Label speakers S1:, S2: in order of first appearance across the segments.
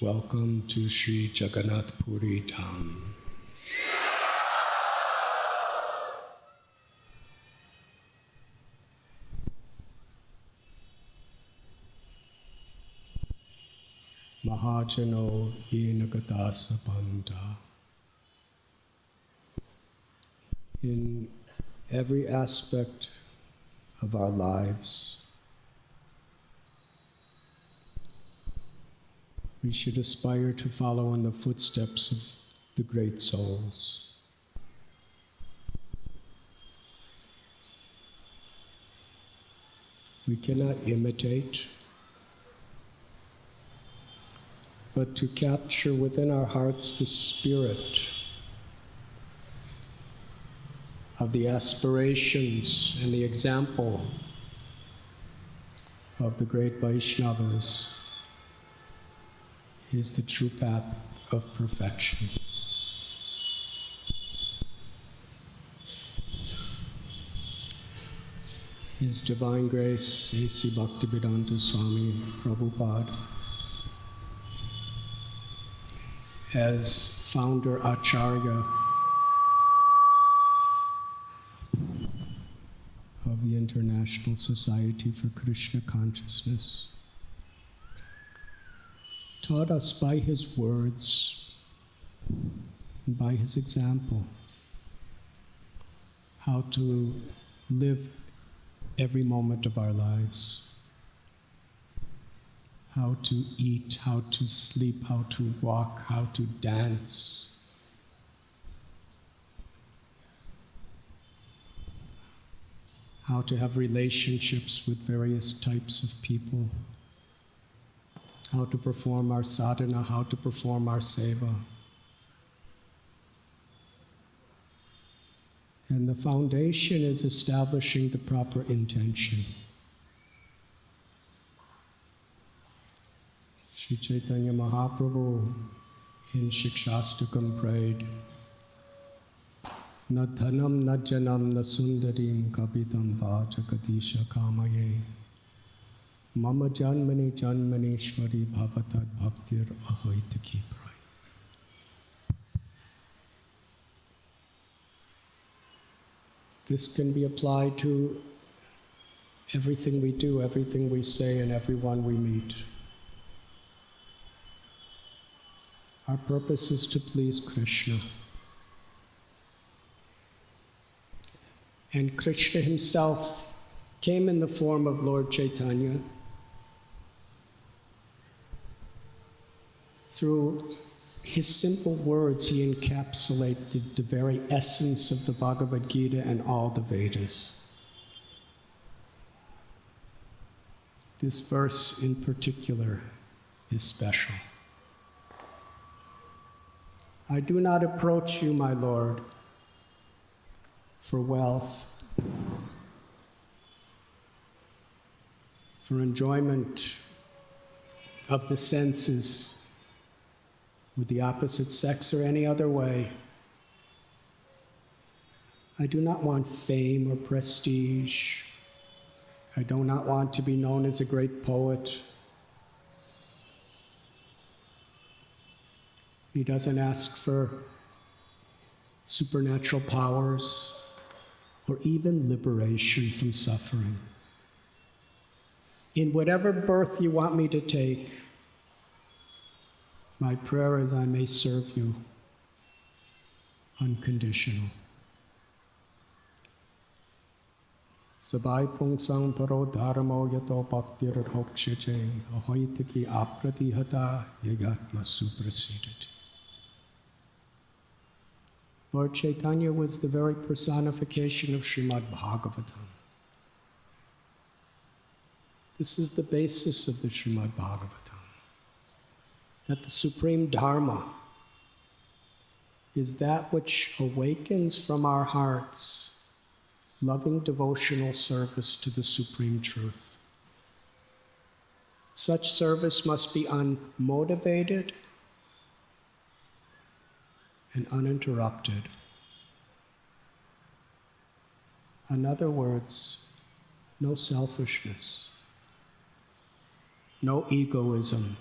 S1: welcome to Sri Jagannath Puri Dham. Mahajano yena gatasa bandha. In every aspect of our lives, we should aspire to follow in the footsteps of the great souls. We cannot imitate, but to capture within our hearts the spirit of the aspirations and the example of the great Vaishnavas is the true path of perfection. His Divine Grace, A.C. Bhaktivedanta Swami Prabhupada, as founder Acharya of the International Society for Krishna Consciousness, taught us by his words and by his example how to live every moment of our lives. How to eat, how to sleep, how to walk, how to dance. How to have relationships with various types of people. How to perform our sadhana, how to perform our seva. And the foundation is establishing the proper intention. Sri Chaitanya Mahaprabhu in Shikshastakam prayed, Na dhanam na janam na sundarim kapitam vajakadisha kamaye mama janmani janmaneshwari bhavatad bhaktir ahoitaki pray. This can be applied to everything we do, everything we say, and everyone we meet. Our purpose is to please Krishna. And Krishna himself came in the form of Lord Chaitanya. Through his simple words, he encapsulated the very essence of the Bhagavad Gita and all the Vedas. This verse in particular is special. I do not approach you, my Lord, for wealth, for enjoyment of the senses with the opposite sex or any other way. I do not want fame or prestige. I do not want to be known as a great poet. He doesn't ask for supernatural powers or even liberation from suffering. In whatever birth you want me to take, my prayer is I may serve you unconditional. Sabai pungsang paro dharmo yato bhaktir hokshache ahoitaki apratihata yagatma suprasidati. Lord Chaitanya was the very personification of Srimad Bhagavatam. This is the basis of the Srimad Bhagavatam, that the supreme dharma is that which awakens from our hearts loving devotional service to the supreme truth. Such service must be unmotivated and uninterrupted. In other words, no selfishness, no egoism,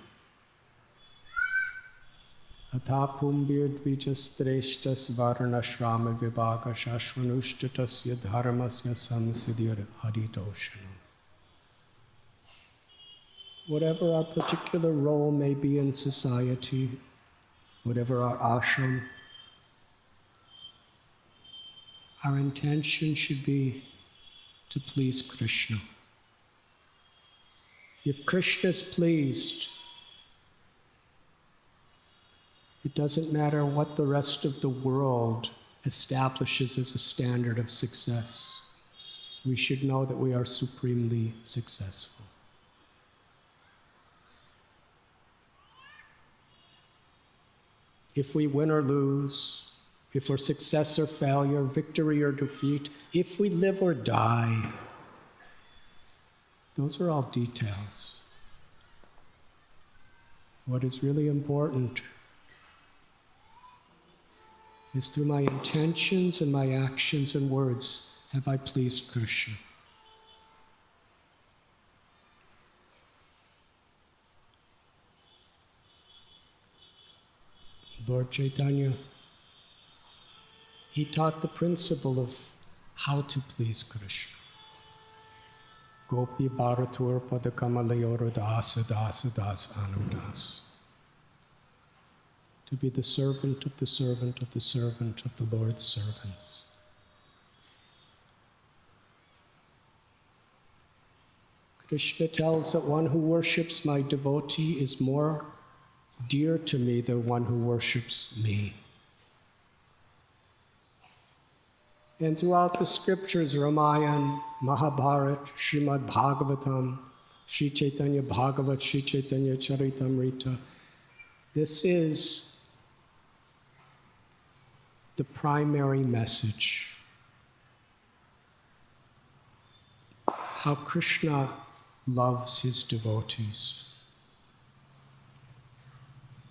S1: Atha pumbir dvijastreshtas varnashrama vibhaga shashvanushtatasya dharmasya samsiddhir haritoshanam. Whatever our particular role may be in society, whatever our ashram, our intention should be to please Krishna. If Krishna is pleased, it doesn't matter what the rest of the world establishes as a standard of success. We should know that we are supremely successful. If we win or lose, if we're success or failure, victory or defeat, if we live or die, those are all details. What is really important is through my intentions and my actions and words, have I pleased Krishna? Lord Chaitanya, he taught the principle of how to please Krishna. Gopi bharatur padakamalayora dasa dasa das anudas. To be the servant of the servant of the servant of the Lord's servants. Krishna tells that one who worships my devotee is more dear to me than one who worships me. And throughout the scriptures, Ramayana, Mahabharata, Srimad Bhagavatam, Sri Chaitanya Bhagavat, Sri Chaitanya Charitamrita, this is the primary message. How Krishna loves his devotees.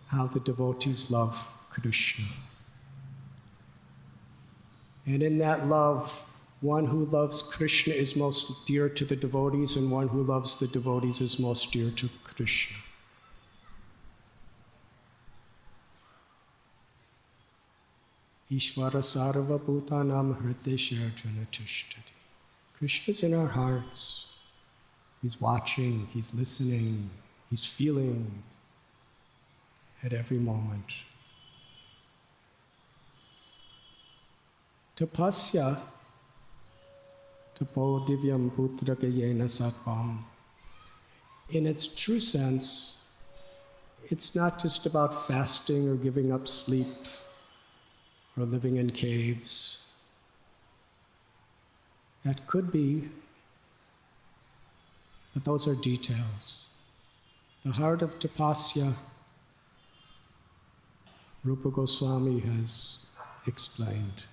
S1: How the devotees love Krishna. And in that love, one who loves Krishna is most dear to the devotees, and one who loves the devotees is most dear to Krishna. Ishvara sarva bhutanam hrideshayarjuna tishtati. Krishna's in our hearts. He's watching, he's listening, he's feeling at every moment. Tapasya, tapo divyam putragayena sattvam. In its true sense, it's not just about fasting or giving up sleep or living in caves. That could be, but those are details. The heart of tapasya, Rupa Goswami has explained.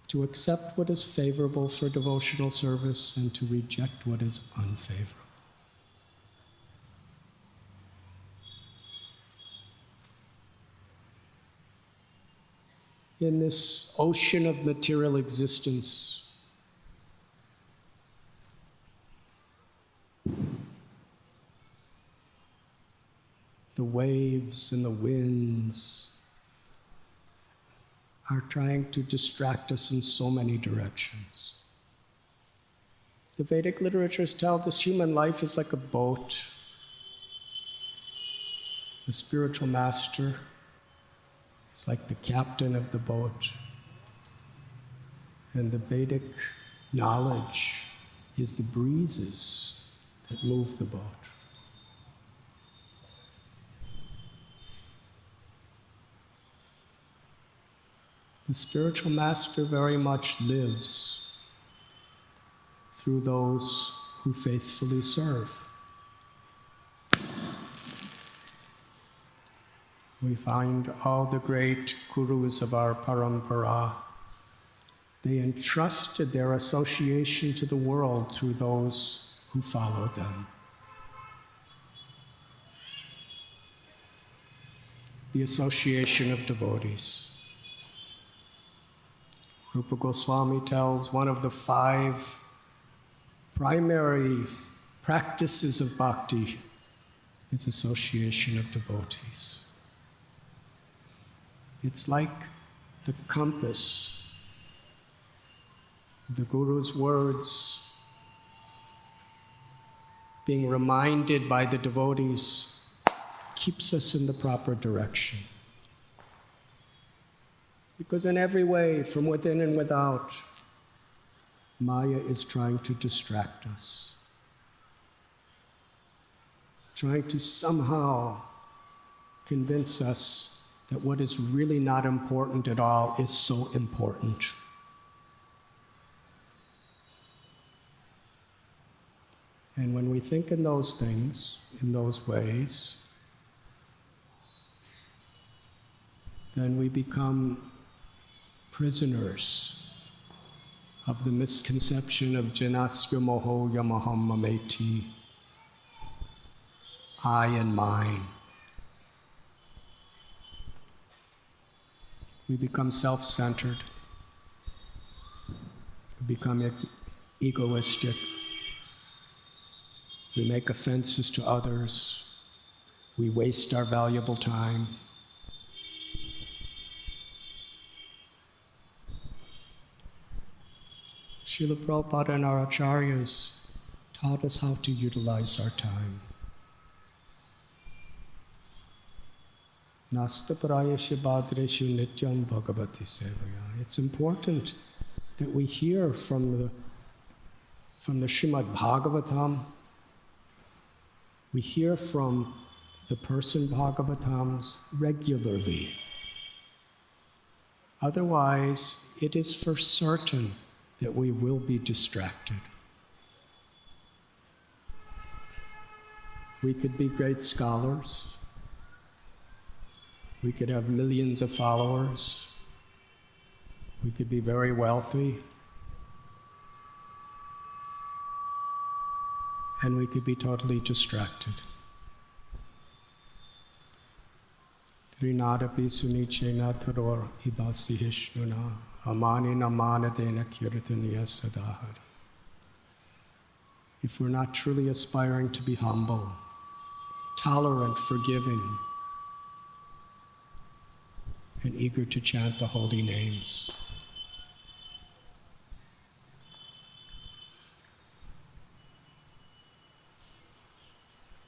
S1: To accept what is favorable for devotional service and to reject what is unfavorable. In this ocean of material existence, the waves and the winds are trying to distract us in so many directions. The Vedic literatures tell this human life is like a boat. The spiritual master is like the captain of the boat. And the Vedic knowledge is the breezes that move the boat. The spiritual master very much lives through those who faithfully serve. We find all the great gurus of our parampara, they entrusted their association to the world through those who followed them. The association of devotees. Rupa Goswami tells one of the 5 primary practices of bhakti is association of devotees. It's like the compass. The Guru's words, being reminded by the devotees, keeps us in the proper direction. Because in every way, from within and without, Maya is trying to distract us, trying to somehow convince us that what is really not important at all is so important. And when we think in those things, in those ways, then we become prisoners of the misconception of janasya moho yamaham mameti, I and mine. We become self-centered, we become egoistic, we make offenses to others, we waste our valuable time. Srila Prabhupada and our acharyas taught us how to utilize our time. Nasta parayasya bhadreshu nityam bhagavati sevaya. It's important that we hear from the Srimad Bhagavatam. We hear from the person Bhagavatams regularly. Otherwise, it is for certain that we will be distracted. We could be great scholars. We could have millions of followers. We could be very wealthy. And we could be totally distracted. Trinadapi sunichena taror ibasi hishnuna amani namanadena kirtaniya sadahari. If we're not truly aspiring to be humble, tolerant, forgiving, and eager to chant the holy names,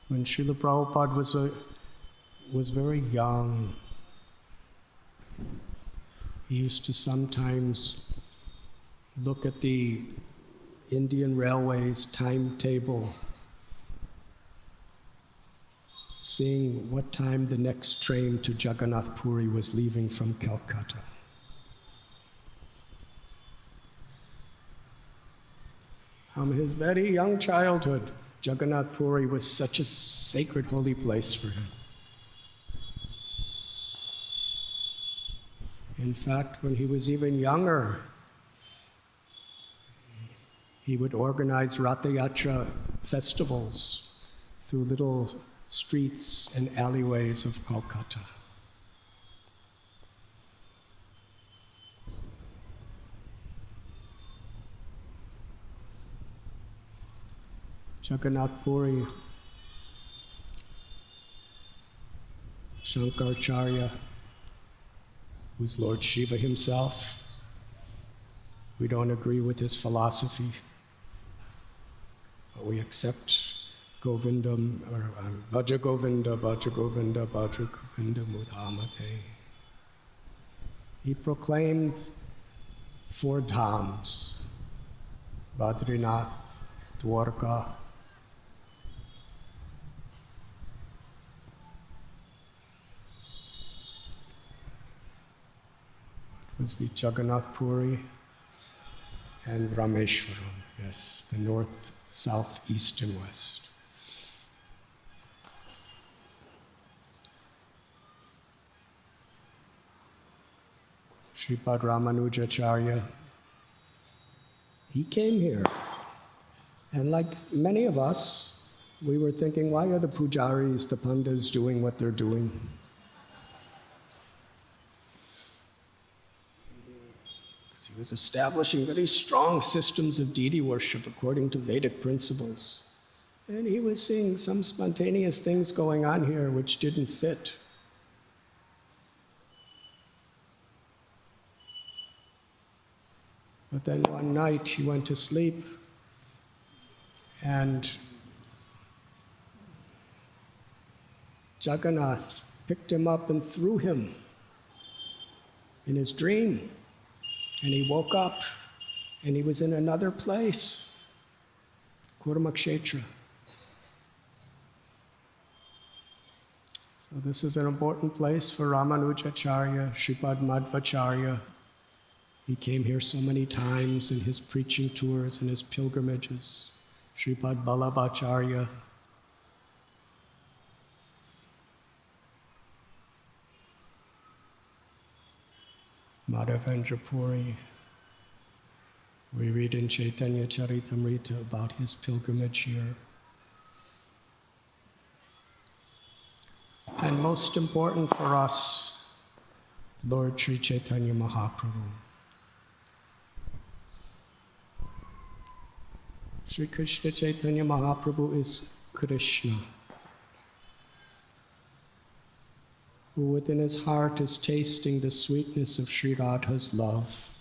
S1: when Srila Prabhupada was very young, he used to sometimes look at the Indian Railways timetable, seeing what time the next train to Jagannath Puri was leaving from Calcutta. From his very young childhood, Jagannath Puri was such a sacred, holy place for him. In fact, when he was even younger, he would organize Ratha Yatra festivals through little streets and alleyways of Kolkata. Jagannath Puri, Shankaracharya, who's Lord Shiva himself. We don't agree with his philosophy, but we accept Govindam, or Bhaja Govinda, Bhaja Govinda, Bhaja Govinda Mudhamate. He proclaimed 4 dhams, Badrinath, Dwarka, was the Jagannath Puri and Rameshwaram, yes, the north, south, east, and west. Sripad Ramanujacharya, he came here, and like many of us, we were thinking, why are the pujaris, the pandas doing what they're doing? He was establishing very strong systems of deity worship according to Vedic principles. And he was seeing some spontaneous things going on here which didn't fit. But then one night he went to sleep, and Jagannath picked him up and threw him in his dream. And he woke up, and he was in another place, Kurmakshetra. So this is an important place for Ramanujacharya, Shripad Madhvacharya. He came here so many times in his preaching tours and his pilgrimages. Shripad Ballabhacharya. Madhavendra Puri. We read in Chaitanya Charitamrita about his pilgrimage here. And most important for us, Lord Sri Chaitanya Mahaprabhu. Sri Krishna Chaitanya Mahaprabhu is Krishna, who within his heart is tasting the sweetness of Sri Radha's love.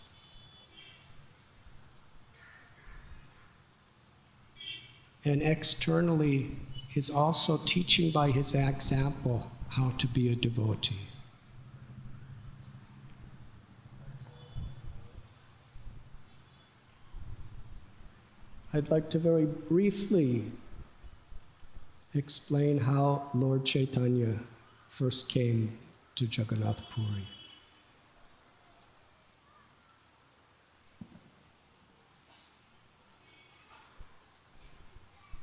S1: And externally is also teaching by his example how to be a devotee. I'd like to very briefly explain how Lord Chaitanya first came to Jagannath Puri.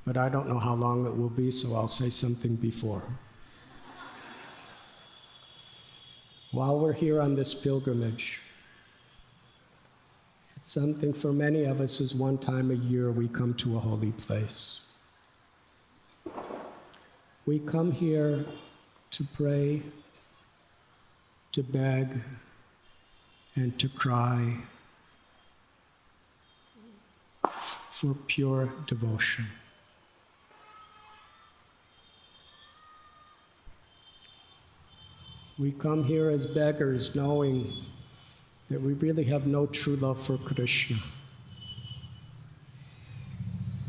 S1: But I don't know how long it will be, so I'll say something before. While we're here on this pilgrimage, it's something for many of us is one time a year we come to a holy place. We come here to pray, to beg, and to cry for pure devotion. We come here as beggars, knowing that we really have no true love for Krishna.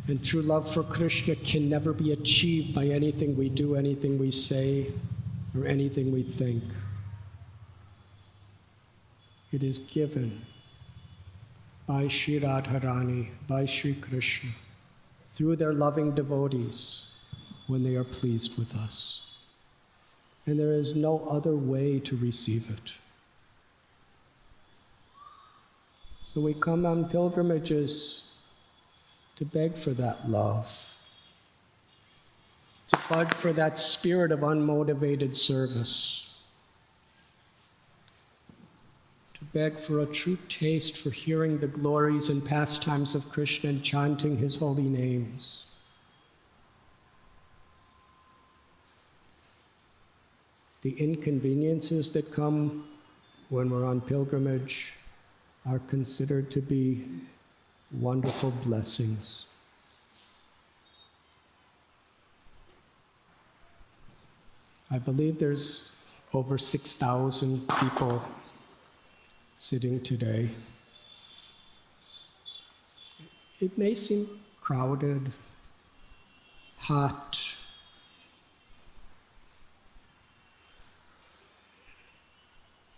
S1: And true love for Krishna can never be achieved by anything we do, anything we say, or anything we think. It is given by Sri Radharani, by Sri Krishna, through their loving devotees when they are pleased with us. And there is no other way to receive it. So we come on pilgrimages to beg for that love, to beg for that spirit of unmotivated service, to beg for a true taste for hearing the glories and pastimes of Krishna and chanting his holy names. The inconveniences that come when we're on pilgrimage are considered to be wonderful blessings. I believe there's over 6,000 people sitting today. It may seem crowded, hot,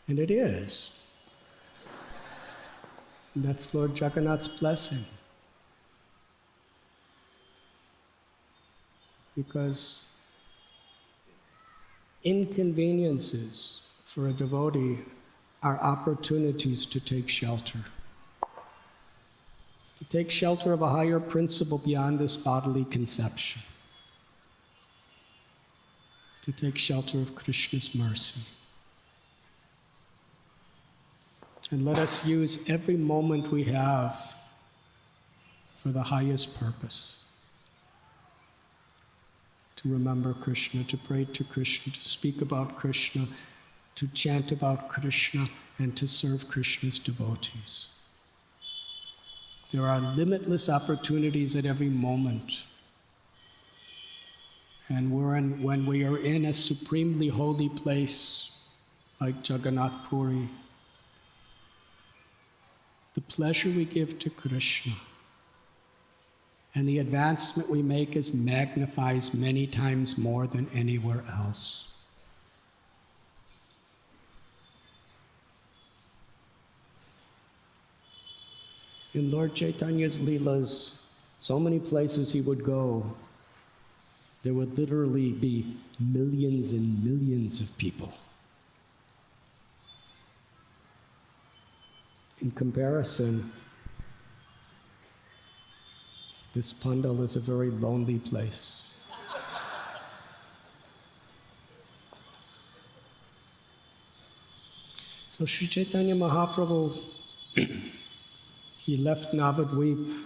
S1: and it is. And that's Lord Jagannath's blessing. Because inconveniences for a devotee are opportunities to take shelter. To take shelter of a higher principle beyond this bodily conception. To take shelter of Krishna's mercy. And let us use every moment we have for the highest purpose. To remember Krishna, to pray to Krishna, to speak about Krishna, to chant about Krishna, and to serve Krishna's devotees. There are limitless opportunities at every moment. And when we are in a supremely holy place like Jagannath Puri, the pleasure we give to Krishna and the advancement we make is magnifies many times more than anywhere else. In Lord Chaitanya's Leelas, so many places he would go, there would literally be millions and millions of people. In comparison, this pandal is a very lonely place. So Sri Chaitanya Mahaprabhu, he left Navadvip.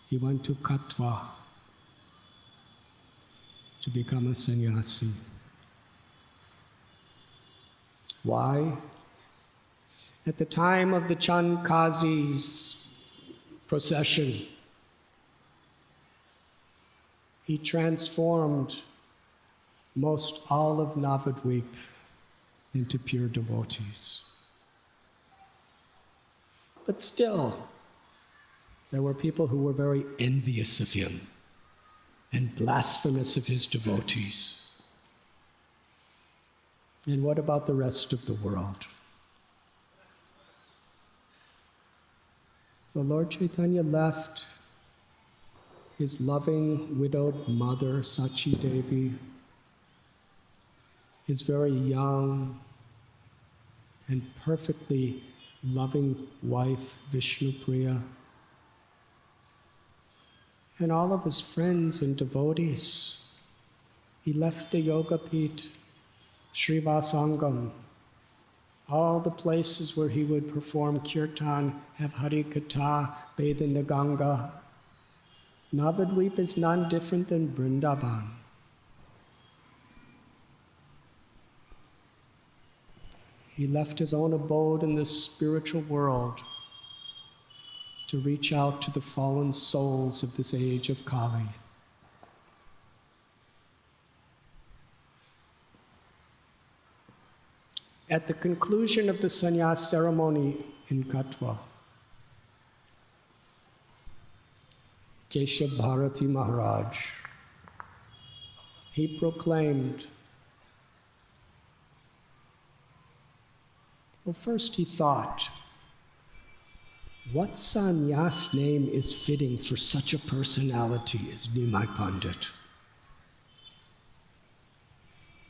S1: He went to Katwa to become a sannyasi. Why? At the time of the Chand Kazi's procession, he transformed most all of Navadvip into pure devotees. But still, there were people who were very envious of him and blasphemous of his devotees. And what about the rest of the world? So Lord Chaitanya left his loving widowed mother, Sachi Devi, his very young and perfectly loving wife, Vishnupriya, and all of his friends and devotees. He left the Yoga Pit, Srivasangam, all the places where he would perform kirtan, have Hari Katha, bathe in the Ganga. Navadvip is none different than Vrindavan. He left his own abode in this spiritual world to reach out to the fallen souls of this age of Kali. At the conclusion of the sannyas ceremony in Katwa, Keshav Bharati Maharaj, he proclaimed, well, first he thought, what sannyas name is fitting for such a personality as Nimai Pandit?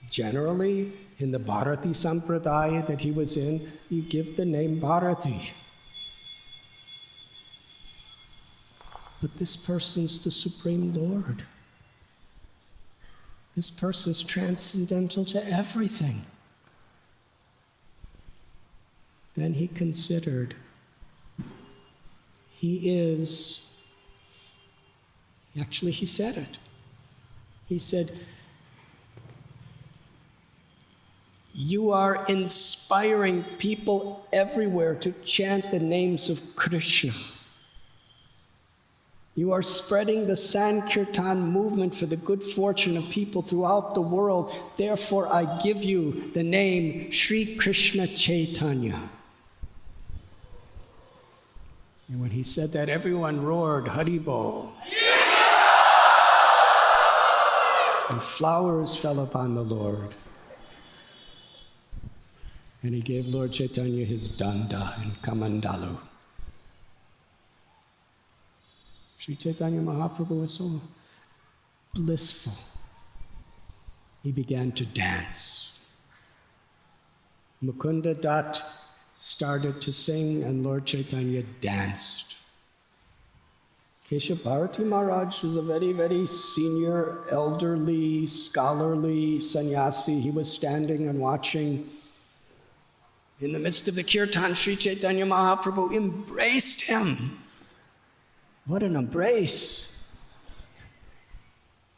S1: Generally, in the Bharati Sampradaya that he was in, you give the name Bharati. But this person's the Supreme Lord. This person's transcendental to everything. Then he considered, he said it. He said, you are inspiring people everywhere to chant the names of Krishna. You are spreading the Sankirtan movement for the good fortune of people throughout the world. Therefore, I give you the name Sri Krishna Chaitanya. And when he said that, everyone roared, Haribol. And flowers fell upon the Lord. And he gave Lord Chaitanya his danda and kamandalu. Sri Chaitanya Mahaprabhu was so blissful. He began to dance. Mukunda Dutt started to sing and Lord Chaitanya danced. Keshav Bharati Maharaj was a very, very senior, elderly, scholarly sannyasi. He was standing and watching. In the midst of the kirtan, Sri Chaitanya Mahaprabhu embraced him. What an embrace.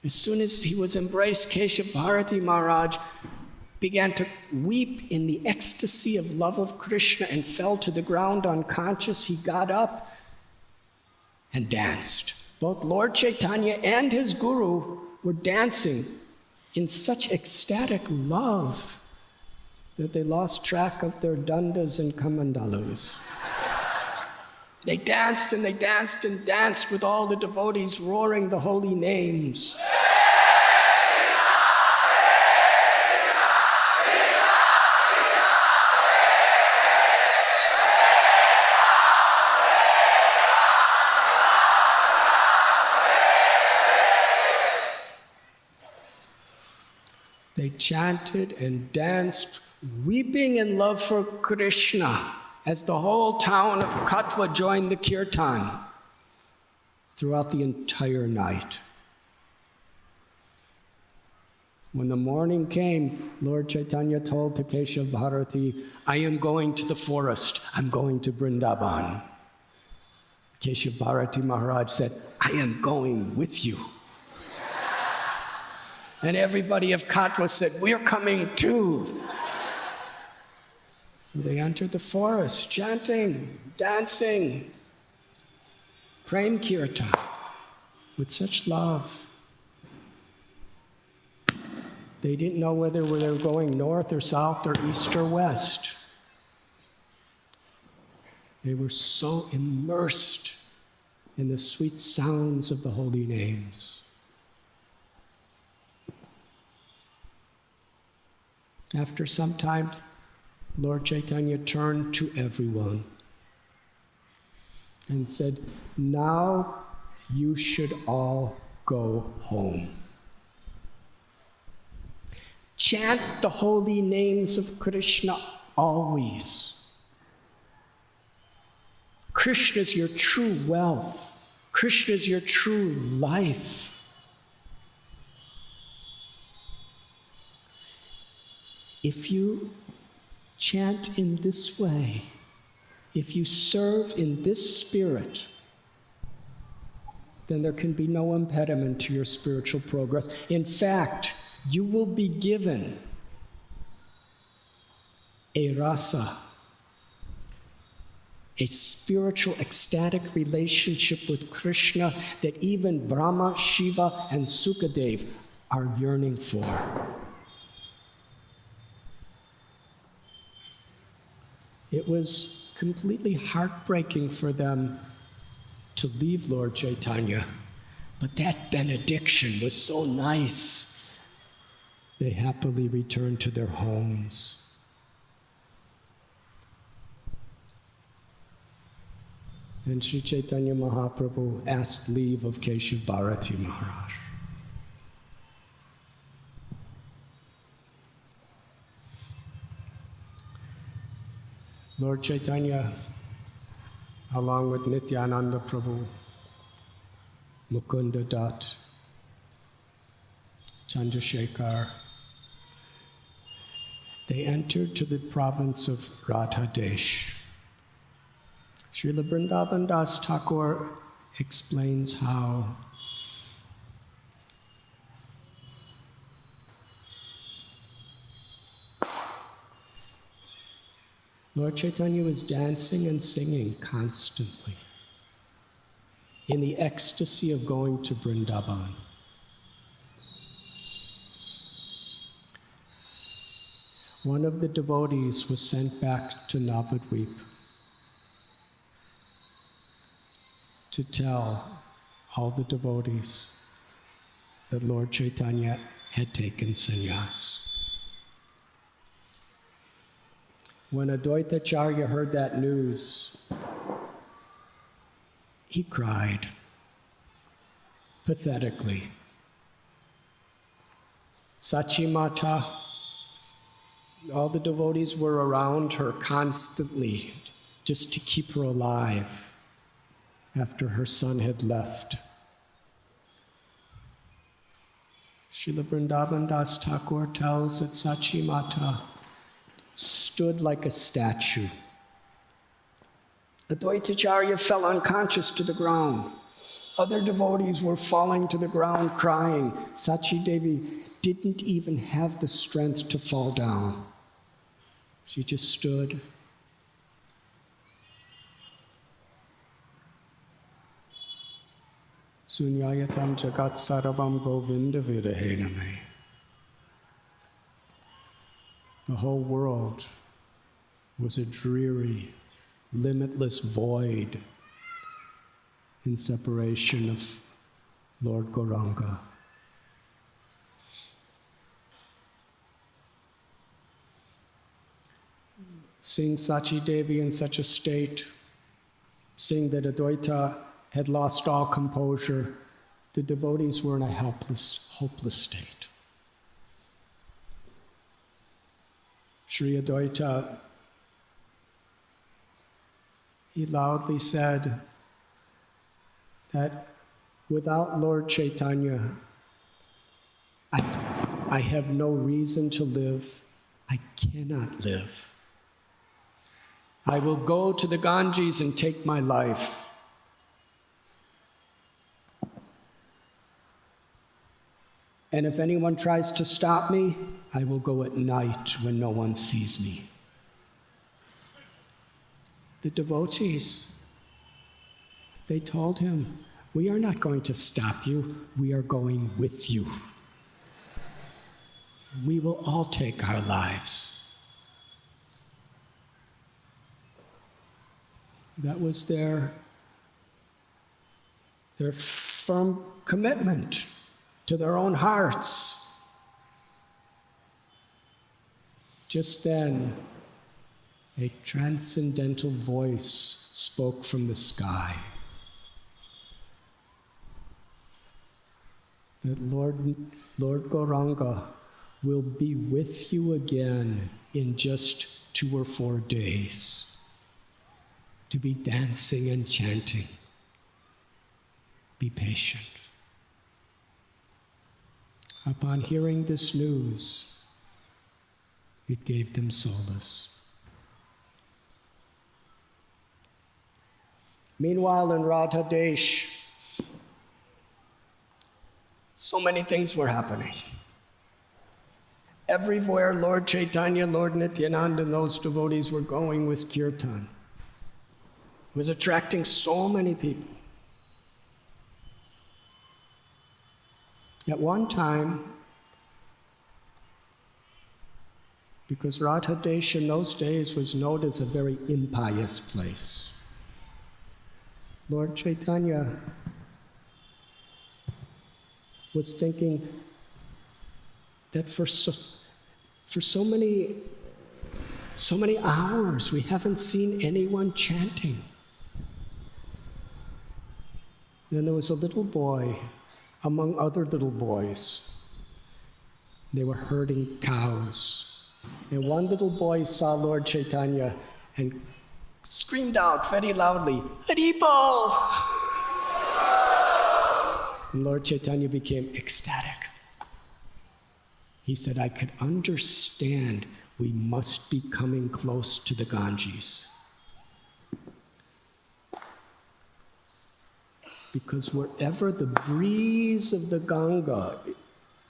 S1: As soon as he was embraced, Keshav Bharati Maharaj began to weep in the ecstasy of love of Krishna and fell to the ground unconscious. He got up and danced. Both Lord Chaitanya and his guru were dancing in such ecstatic love that they lost track of their dandas and kamandalus. They danced and they danced and danced with all the devotees roaring the holy names. They chanted and danced, weeping in love for Krishna, as the whole town of Katwa joined the kirtan throughout the entire night. When the morning came, Lord Chaitanya told to Keshav Bharati, I am going to the forest, I'm going to Vrindavan. Keshav Bharati Maharaj said, I am going with you. And everybody of Katwa said, we're coming too. So they entered the forest, chanting, dancing, praying kirtan with such love. They didn't know whether they were going north or south or east or west. They were so immersed in the sweet sounds of the holy names. After some time, Lord Chaitanya turned to everyone and said, now you should all go home. Chant the holy names of Krishna always. Krishna is your true wealth. Krishna is your true life. If you chant in this way, if you serve in this spirit, then there can be no impediment to your spiritual progress. In fact, you will be given a rasa, a spiritual ecstatic relationship with Krishna that even Brahma, Shiva, and Sukadev are yearning for. It was completely heartbreaking for them to leave Lord Chaitanya, but that benediction was so nice. They happily returned to their homes. And Sri Chaitanya Mahaprabhu asked leave of Keshav Bharati Maharaj. Lord Chaitanya, along with Nityananda Prabhu, Mukunda Dutt, Chandrasekhar, they entered to the province of Radha Desh. Srila Vrindavan Das Thakur explains how Lord Chaitanya was dancing and singing constantly in the ecstasy of going to Vrindavan. One of the devotees was sent back to Navadvip to tell all the devotees that Lord Chaitanya had taken sannyas. When Advaitacharya heard that news, he cried pathetically. Sachimata, all the devotees were around her constantly just to keep her alive after her son had left. Srila Vrindavan Das Thakur tells that Sachimata stood like a statue. Advaitacharya fell unconscious to the ground. Other devotees were falling to the ground crying. Sachi Devi didn't even have the strength to fall down. She just stood. Sunyayatam jagat saravam govinda virahena me. The whole world was a dreary, limitless void in separation of Lord Gauranga. Seeing Sachi Devi in such a state, seeing that Advaita had lost all composure, the devotees were in a hopeless state. Sri Advaita, he loudly said that without Lord Chaitanya, I have no reason to live. I cannot live. I will go to the Ganges and take my life. And if anyone tries to stop me, I will go at night when no one sees me. The devotees, they told him, we are not going to stop you, we are going with you. We will all take our lives. That was their firm commitment to their own hearts. Just then, a transcendental voice spoke from the sky. That Lord Gauranga will be with you again in just 2 or 4 days. To be dancing and chanting. Be patient. Upon hearing this news, it gave them solace. Meanwhile, in Radha Desh, so many things were happening. Everywhere Lord Chaitanya, Lord Nityananda, and those devotees were going was kirtan. It was attracting so many people. At one time, because Radha Desh in those days was known as a very impious place, Lord Chaitanya was thinking that for so many hours we haven't seen anyone chanting. Then there was a little boy, among other little boys. They were herding cows. And one little boy saw Lord Chaitanya and screamed out very loudly, Haribol! And Lord Chaitanya became ecstatic. He said, I could understand we must be coming close to the Ganges. Because wherever the breeze of the Ganga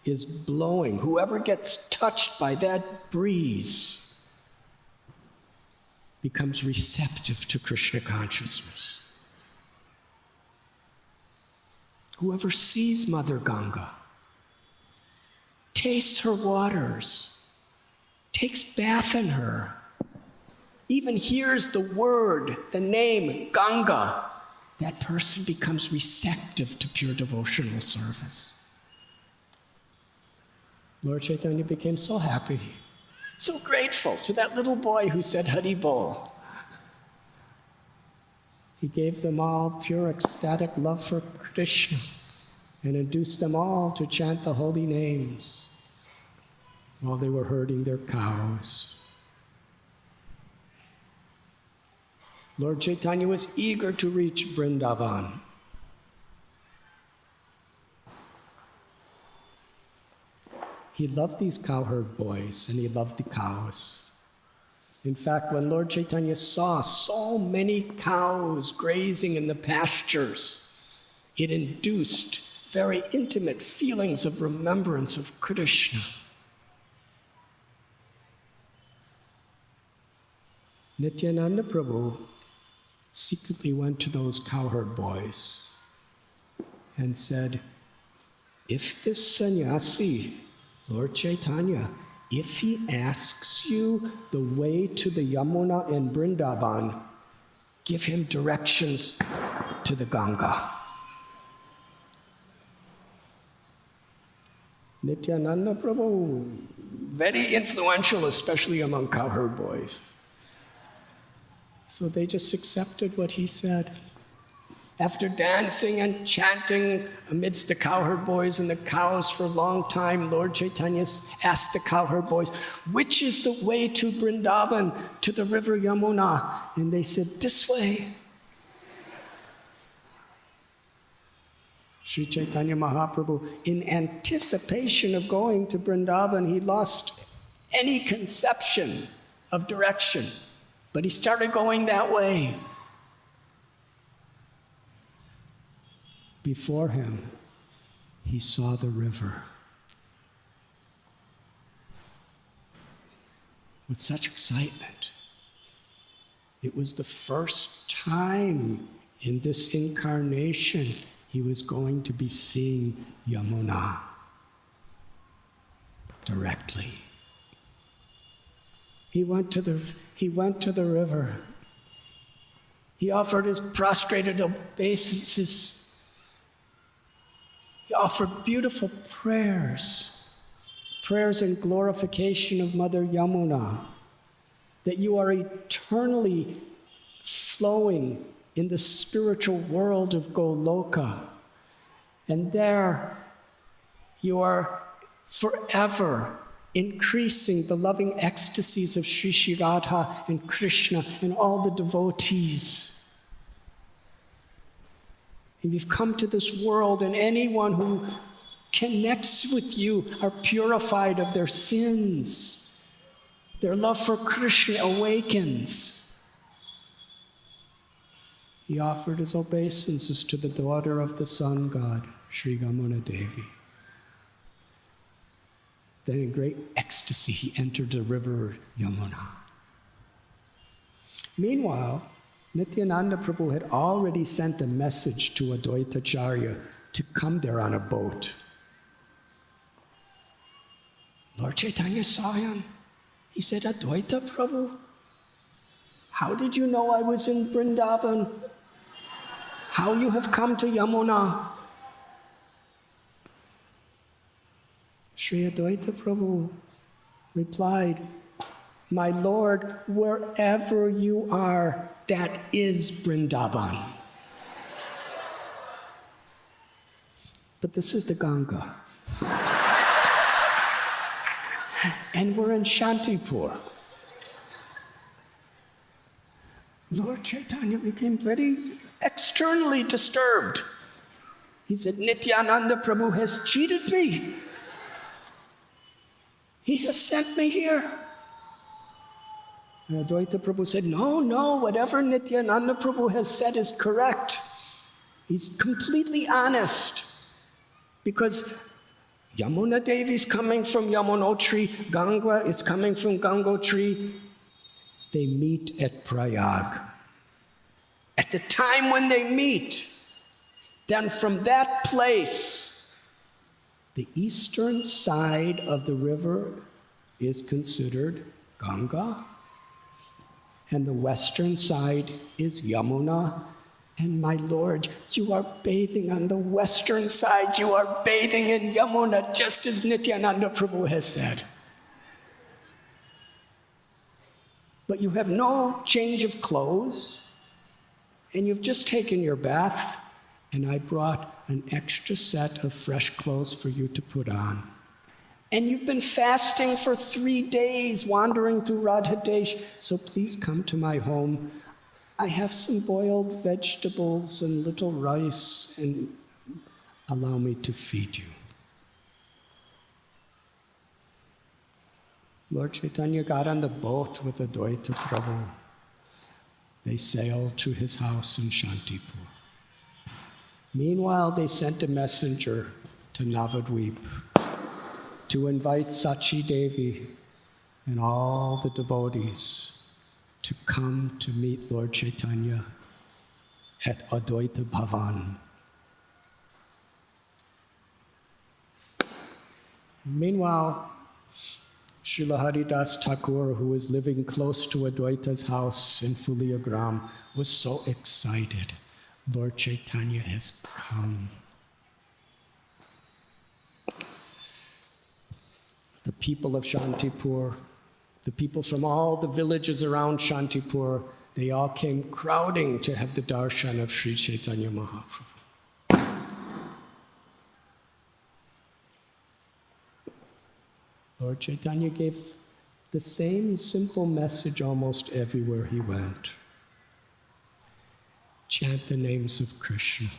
S1: is blowing, whoever gets touched by that breeze becomes receptive to Krishna consciousness. Whoever sees Mother Ganga, tastes her waters, takes bath in her, even hears the word, the name Ganga, that person becomes receptive to pure devotional service. Lord Chaitanya became so happy, so grateful to that little boy who said Hari Bol. He gave them all pure ecstatic love for Krishna and induced them all to chant the holy names while they were herding their cows. Lord Chaitanya was eager to reach Vrindavan. He loved these cowherd boys and he loved the cows. In fact, when Lord Chaitanya saw so many cows grazing in the pastures, it induced very intimate feelings of remembrance of Krishna. Nityananda Prabhu secretly went to those cowherd boys and said, if this sannyasi, Lord Chaitanya, if he asks you the way to the Yamuna and Vrindavan, give him directions to the Ganga. Nityananda Prabhu, very influential, especially among cowherd boys. So they just accepted what he said. After dancing and chanting amidst the cowherd boys and the cows for a long time, Lord Chaitanya asked the cowherd boys, which is the way to Vrindavan, to the river Yamuna? And they said, this way. Sri Chaitanya Mahaprabhu, in anticipation of going to Vrindavan, he lost any conception of direction, but he started going that way. Before him, he saw the river. With such excitement. It was the first time in this incarnation he was going to be seeing Yamuna directly. He went to the river. He offered his prostrated obeisances. He offered beautiful prayers in glorification of Mother Yamuna, that you are eternally flowing in the spiritual world of Goloka, and there you are forever increasing the loving ecstasies of Sri Sri Radha and Krishna and all the devotees. And you've come to this world, and anyone who connects with you are purified of their sins. Their love for Krishna awakens. He offered his obeisances to the daughter of the sun god, Sri Yamuna Devi. Then in great ecstasy, he entered the river Yamuna. Meanwhile, Nityananda Prabhu had already sent a message to Advaita Acharya to come there on a boat. Lord Chaitanya saw him. He said, Advaita Prabhu, how did you know I was in Vrindavan? How you have come to Yamuna? Sri Advaita Prabhu replied, my Lord, wherever you are, that is Vrindavan. But this is the Ganga. And we're in Shantipur. Lord Chaitanya became very externally disturbed. He said, Nityananda Prabhu has cheated me. He has sent me here. And Advaita Prabhu said, no, whatever Nityananda Prabhu has said is correct. He's completely honest. Because Yamuna Devi is coming from Yamunotri, Ganga is coming from Gangotri. They meet at Prayag. At the time when they meet, then from that place, the eastern side of the river is considered Ganga, and the western side is Yamuna. And my Lord, you are bathing on the western side, you are bathing in Yamuna, just as Nityananda Prabhu has said. But you have no change of clothes, and you've just taken your bath, and I brought an extra set of fresh clothes for you to put on. And you've been fasting for 3 days, wandering through Radhadesh, so please come to my home. I have some boiled vegetables and little rice, and allow me to feed you. Lord Chaitanya got on the boat with Advaita Prabhu. They sailed to his house in Shantipur. Meanwhile, they sent a messenger to Navadvip to invite Sachi Devi and all the devotees to come to meet Lord Chaitanya at Advaita Bhavan. Meanwhile, Srila Haridas Thakur, who was living close to Advaita's house in Fuliagram, was so excited. Lord Chaitanya has come. The people of Shantipur, the people from all the villages around Shantipur, they all came crowding to have the darshan of Sri Chaitanya Mahaprabhu. Lord Chaitanya gave the same simple message almost everywhere he went. Chant the names of Krishna.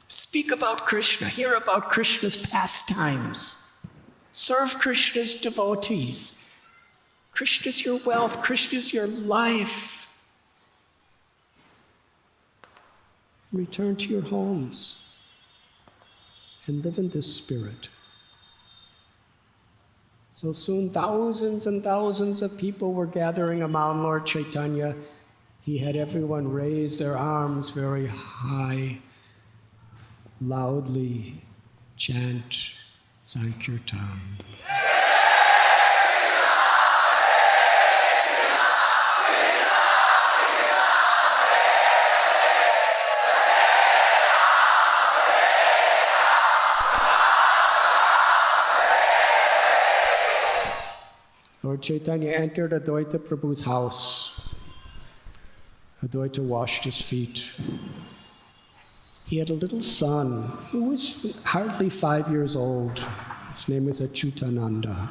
S1: Speak about Krishna. Hear about Krishna's pastimes. Serve Krishna's devotees. Krishna's your wealth. Krishna's your life. Return to your homes and live in this spirit. So soon thousands and thousands of people were gathering around Lord Chaitanya. He had everyone raise their arms very high, loudly chant Sankirtan. Lord Chaitanya entered Advaita Prabhu's house. Advaita washed his feet. He had a little son who was hardly 5 years old. His name was Achyutananda.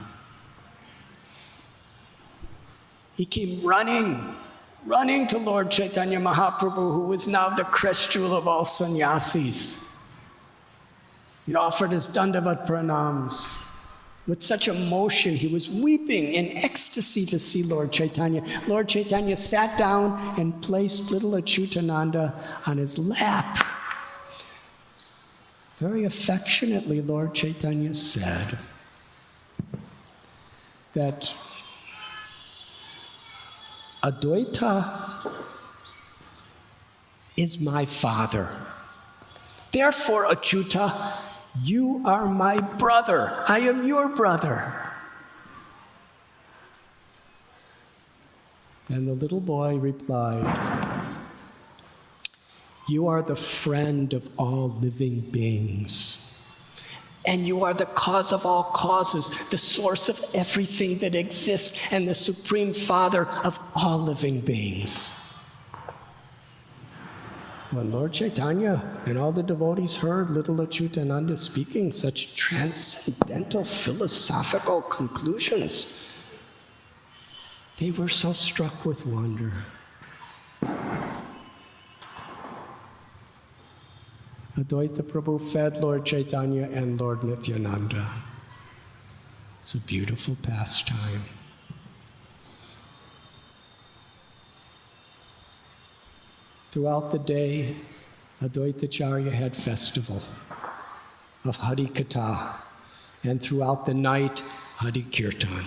S1: He came running to Lord Chaitanya Mahaprabhu, who was now the crest jewel of all sannyasis. He offered his dandavat pranams. With such emotion, he was weeping in ecstasy to see Lord Chaitanya. Lord Chaitanya sat down and placed little Achyutananda on his lap. Very affectionately, Lord Chaitanya said that Advaita is my father. Therefore, Achyuta, you are my brother. I am your brother. And the little boy replied, you are the friend of all living beings. And you are the cause of all causes, the source of everything that exists, and the supreme father of all living beings. When Lord Chaitanya and all the devotees heard little Achyutananda speaking such transcendental philosophical conclusions, they were so struck with wonder. Advaita Prabhu fed Lord Chaitanya and Lord Nityananda. It's a beautiful pastime. Throughout the day, Advaitacharya had festival of Hari Katha, and throughout the night, Hari Kirtan.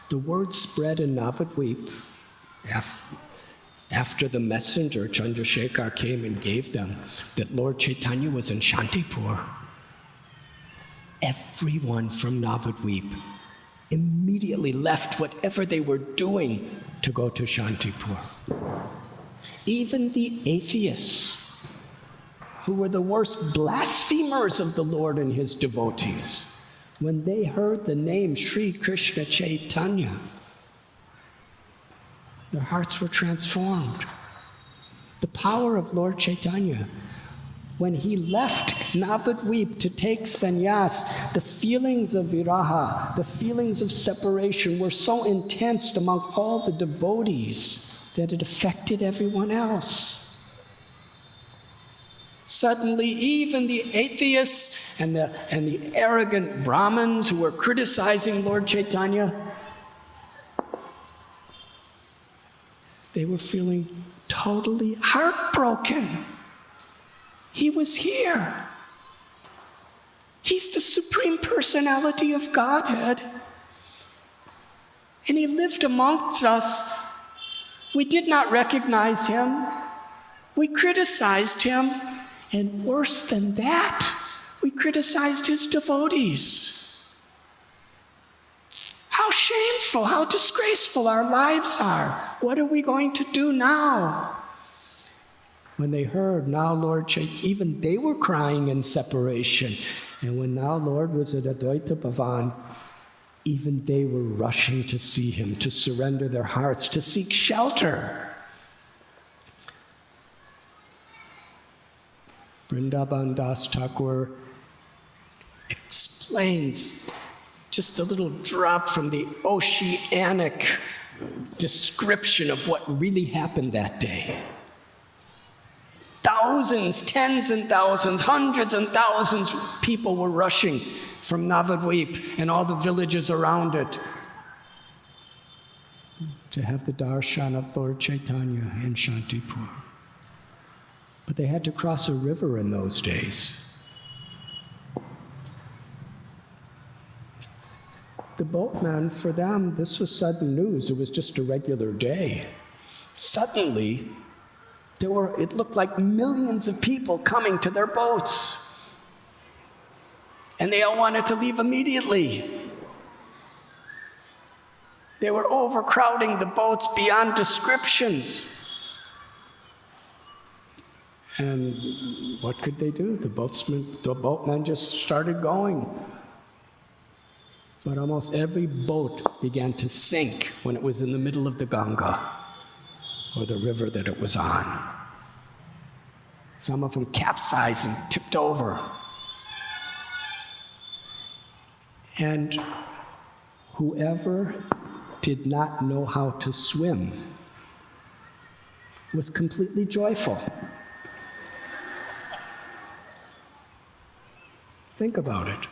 S1: The word spread in Navadvip after the messenger Chandrasekhar came and gave them that Lord Chaitanya was in Shantipur. Everyone from Navadvip immediately left whatever they were doing to go to Shantipur. Even the atheists, who were the worst blasphemers of the Lord and his devotees, when they heard the name Sri Krishna Chaitanya, their hearts were transformed. The power of Lord Chaitanya. When he left Navadvip to take sannyas, the feelings of viraha, the feelings of separation were so intense among all the devotees that it affected everyone else. Suddenly, even the atheists and the arrogant Brahmins who were criticizing Lord Chaitanya, they were feeling totally heartbroken. He was here. He's the Supreme Personality of Godhead. And he lived amongst us. We did not recognize him. We criticized him. And worse than that, we criticized his devotees. shameful, how disgraceful our lives are. What are we going to do now? When they heard, now Lord Chaitanya, even they were crying in separation. And when now Lord was at Advaita Bhavan, even they were rushing to see him, to surrender their hearts, to seek shelter. Vrindavan Das Thakur explains just a little drop from the oceanic description of what really happened that day. Thousands, tens and thousands, hundreds and thousands of people were rushing from Navadvip and all the villages around it to have the darshan of Lord Chaitanya in Shantipur. But they had to cross a river in those days. The boatmen, for them, this was sudden news. It was just a regular day. Suddenly, it looked like millions of people coming to their boats. And they all wanted to leave immediately. They were overcrowding the boats beyond descriptions. And what could they do? The boatmen just started going. But almost every boat began to sink when it was in the middle of the Ganga, or the river that it was on. Some of them capsized and tipped over. And whoever did not know how to swim was completely joyful. Think about it.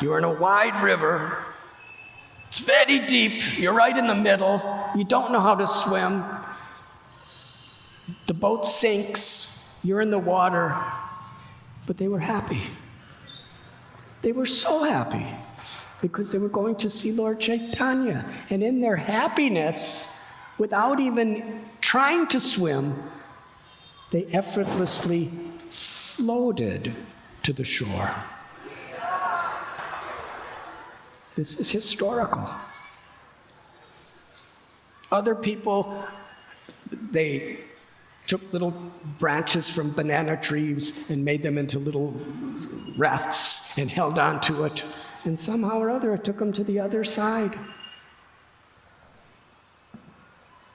S1: You're in a wide river. It's very deep. You're right in the middle. You don't know how to swim. The boat sinks. You're in the water. But they were happy. They were so happy because they were going to see Lord Chaitanya. And in their happiness, without even trying to swim, they effortlessly floated to the shore. This is historical. Other people, they took little branches from banana trees and made them into little rafts and held on to it. And somehow or other, it took them to the other side.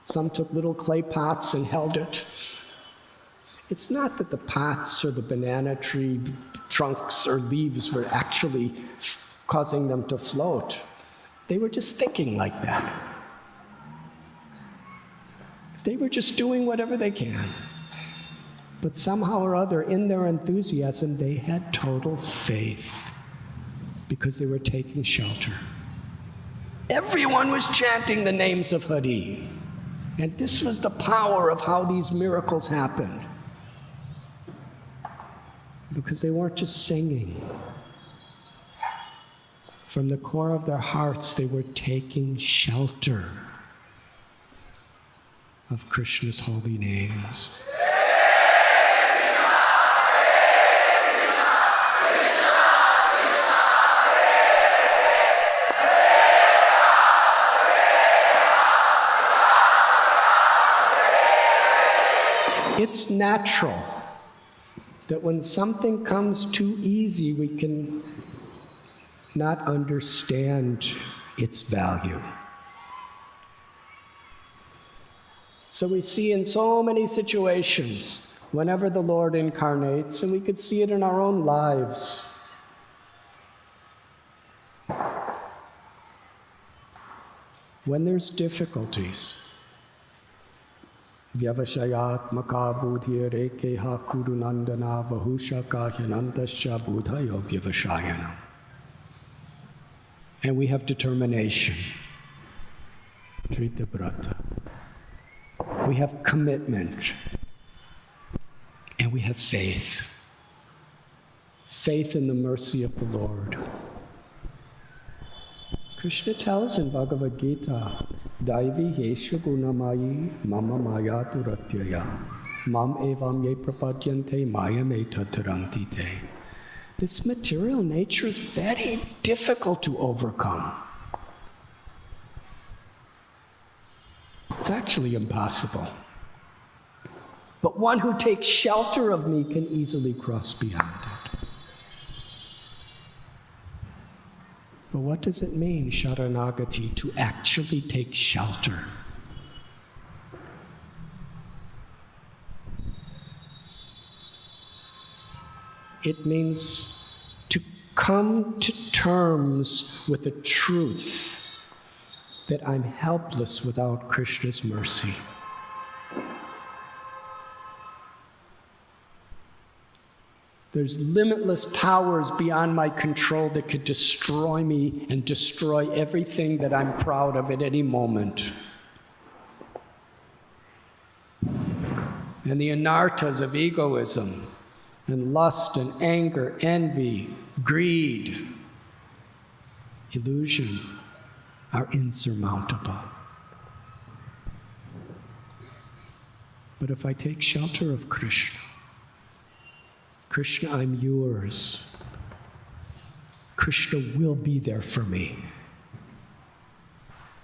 S1: Some took little clay pots and held it. It's not that the pots or the banana tree trunks or leaves were actually causing them to float. They were just thinking like that. They were just doing whatever they can. But somehow or other, in their enthusiasm, they had total faith because they were taking shelter. Everyone was chanting the names of Hari. And this was the power of how these miracles happened. Because they weren't just singing. From the core of their hearts, they were taking shelter of Krishna's holy names. It's natural that when something comes too easy, we can not understand its value. So we see in so many situations, whenever the Lord incarnates, and we could see it in our own lives. When there's difficulties, Vyavashayatmaka budhya rekeha kurunandana bahusha kahyanantascha budhayo vyavashayana. And we have determination. Trita brata. We have commitment. And we have faith. Faith in the mercy of the Lord. Krishna tells in Bhagavad Gita, Daivi yesha gunamayi mama maya duratyaya mam evam ye prapadyante maya me tatarantite. This material nature is very difficult to overcome. it's actually impossible. But one who takes shelter of me can easily cross beyond it. But what does it mean, Sharanagati, to actually take shelter? It means to come to terms with the truth that I'm helpless without Krishna's mercy. There's limitless powers beyond my control that could destroy me and destroy everything that I'm proud of at any moment. And the anarthas of egoism and lust and anger, envy, greed, illusion are insurmountable. But if I take shelter of Krishna, Krishna, I'm yours. Krishna will be there for me.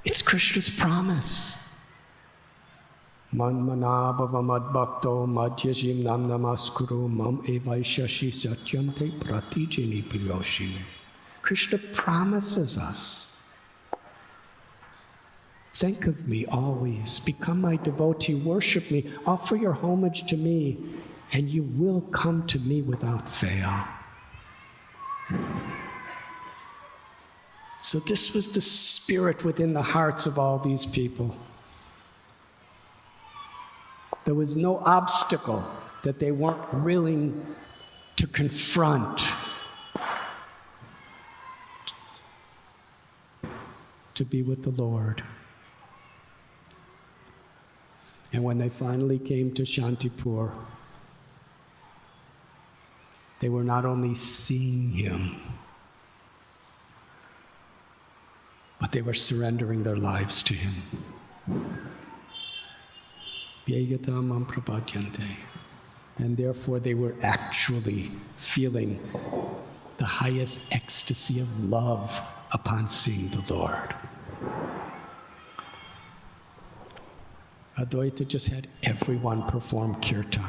S1: It's Krishna's promise. Man manabhava madbhakto madhyajim nam namaskuru mam evaishashi satyam te pratijini priyoshini. Krishna promises us. Think of me always. Become my devotee. Worship me. Offer your homage to me. And you will come to me without fail. So this was the spirit within the hearts of all these people. There was no obstacle that they weren't willing to confront, to be with the Lord. And when they finally came to Shantipur, they were not only seeing him, but they were surrendering their lives to him. And therefore they were actually feeling the highest ecstasy of love upon seeing the Lord. Advaita just had everyone perform kirtan.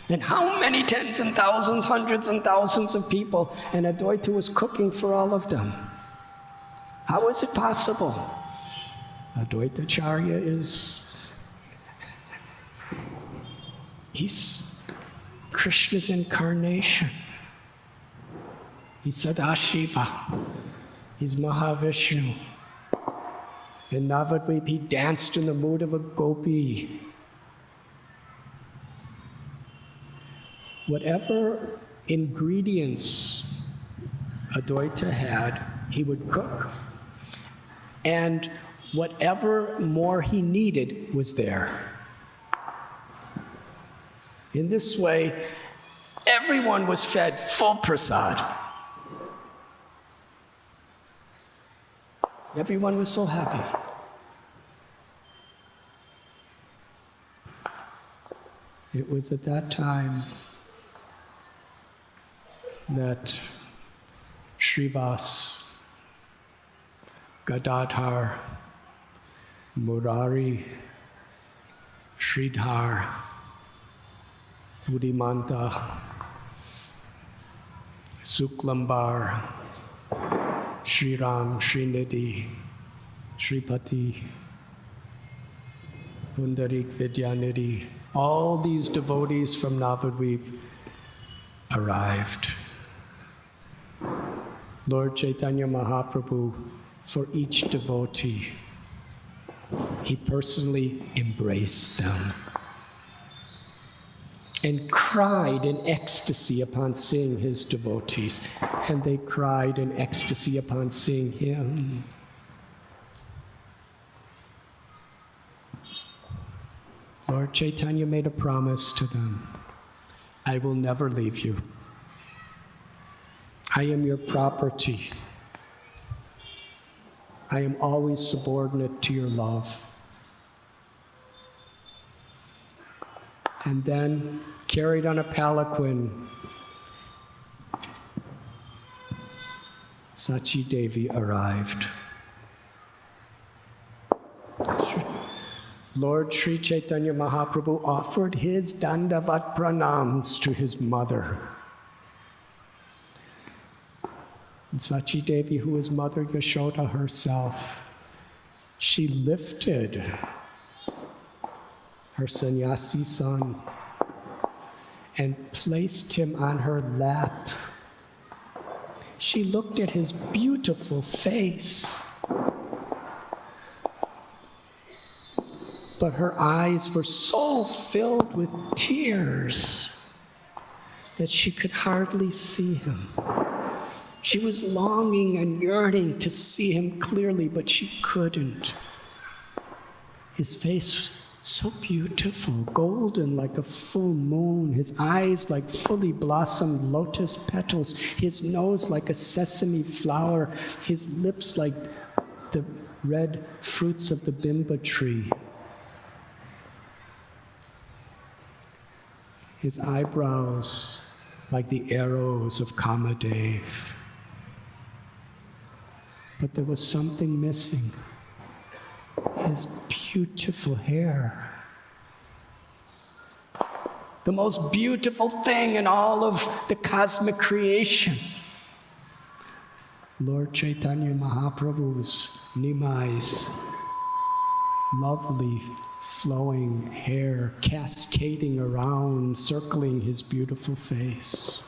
S1: And how many tens and thousands, hundreds and thousands of people, and Advaita was cooking for all of them. How is it possible? Advaita Acharya he's Krishna's incarnation. He's Sadashiva. He's Mahavishnu. In Navadvip, he danced in the mood of a gopi. Whatever ingredients Advaita had, he would cook. And whatever more he needed was there. In this way, everyone was fed full prasad. Everyone was so happy. It was at that time that Srivas, Gadadhar, Murari, Sridhar, Buddhimanta, Suklambar, Sriram, Srinidhi, Sripati, Pundarik, Vidyanidhi, all these devotees from Navadvip arrived. Lord Chaitanya Mahaprabhu, for each devotee, he personally embraced them and cried in ecstasy upon seeing his devotees, and they cried in ecstasy upon seeing him. Lord Chaitanya made a promise to them, I will never leave you. I am your property. I am always subordinate to your love. And then, carried on a palanquin, Sachi Devi arrived. Lord Sri Chaitanya Mahaprabhu offered his dandavat pranams to his mother. And Sachi Devi, who was Mother Yashoda herself, she lifted her sannyasi son and placed him on her lap. She looked at his beautiful face, but her eyes were so filled with tears that she could hardly see him. She was longing and yearning to see him clearly, but she couldn't. His face was so beautiful, golden like a full moon, his eyes like fully blossomed lotus petals, his nose like a sesame flower, his lips like the red fruits of the bimba tree. His eyebrows like the arrows of Kamadev. But there was something missing. His beautiful hair. The most beautiful thing in all of the cosmic creation. Lord Chaitanya Mahaprabhu's Nimai's lovely flowing hair cascading around, circling his beautiful face.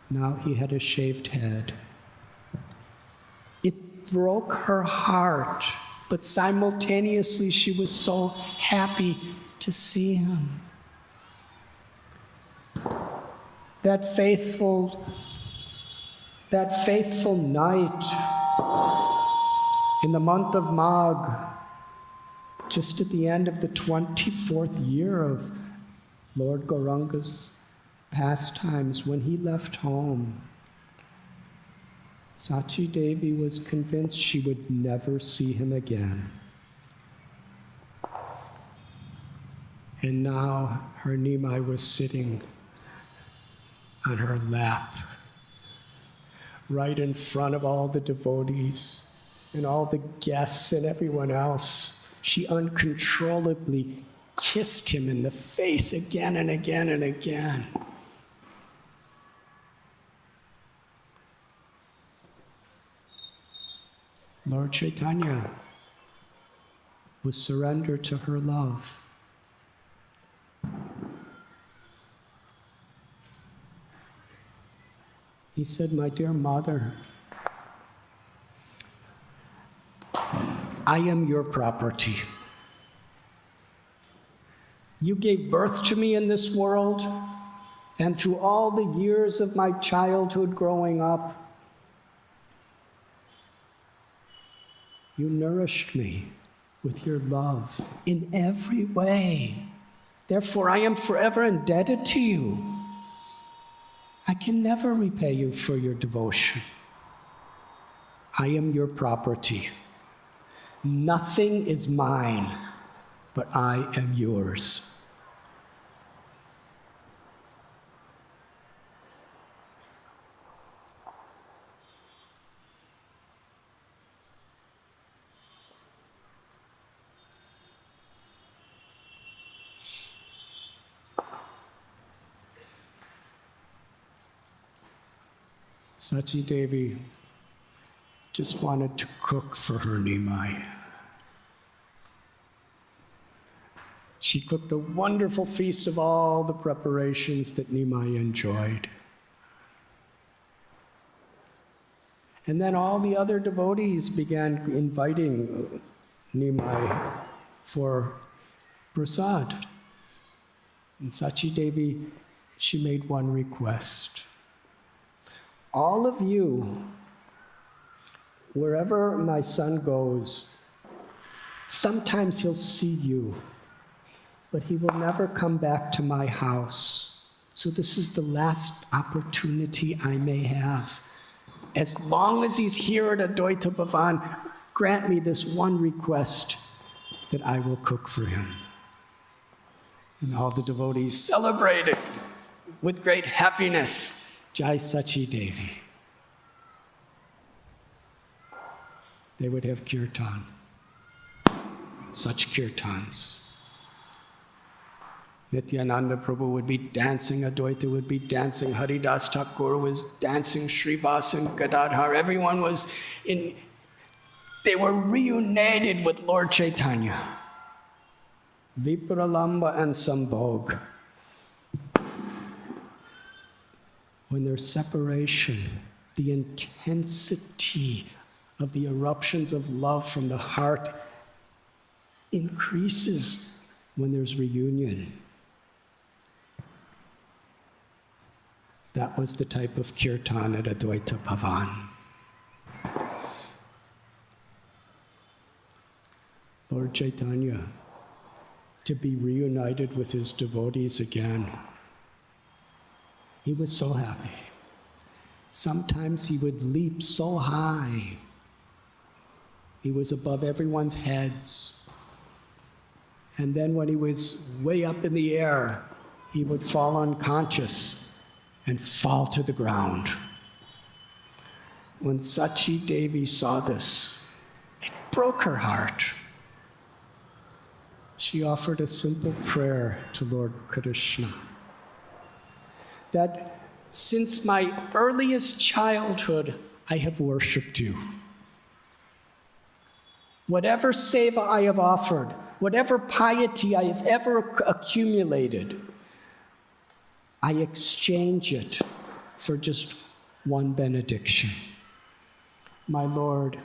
S1: Now he had a shaved head. It broke her heart, but simultaneously she was so happy to see him. That faithful night in the month of Magh, just at the end of the 24th year of Lord Gauranga's pastimes, when he left home, Sachi Devi was convinced she would never see him again. And now her Nimai was sitting on her lap, right in front of all the devotees and all the guests and everyone else. She uncontrollably kissed him in the face again and again and again. Lord Chaitanya was surrendered to her love. He said, "My dear mother, I am your property. You gave birth to me in this world, and through all the years of my childhood growing up, you nourished me with your love in every way. Therefore, I am forever indebted to you. I can never repay you for your devotion. I am your property. Nothing is mine, but I am yours." Sachi Devi just wanted to cook for her Nimai. She cooked a wonderful feast of all the preparations that Nimai enjoyed. And then all the other devotees began inviting Nimai for prasad. And Sachi Devi, she made one request. All of you, wherever my son goes, sometimes he'll see you, but he will never come back to my house. So this is the last opportunity I may have. As long as he's here at Advaita Bhavan, grant me this one request, that I will cook for him. And all the devotees celebrated with great happiness. Jai Sachi Devi. They would have kirtan. such kirtans. Nityananda Prabhu would be dancing, Advaita would be dancing, Haridas Thakur was dancing, Srivas and Gadadhar, everyone was they were reunited with Lord Chaitanya. Vipralamba and Sambhog. When there's separation, the intensity of the eruptions of love from the heart increases when there's reunion. That was the type of kirtan at Advaita Bhavan. Lord Chaitanya, to be reunited with his devotees again, he was so happy. Sometimes he would leap so high. He was above everyone's heads. And then when he was way up in the air, he would fall unconscious and fall to the ground. When Sachi Devi saw this, it broke her heart. She offered a simple prayer to Lord Krishna that since my earliest childhood, I have worshipped you. Whatever seva I have offered, whatever piety I have ever accumulated, I exchange it for just one benediction. My Lord,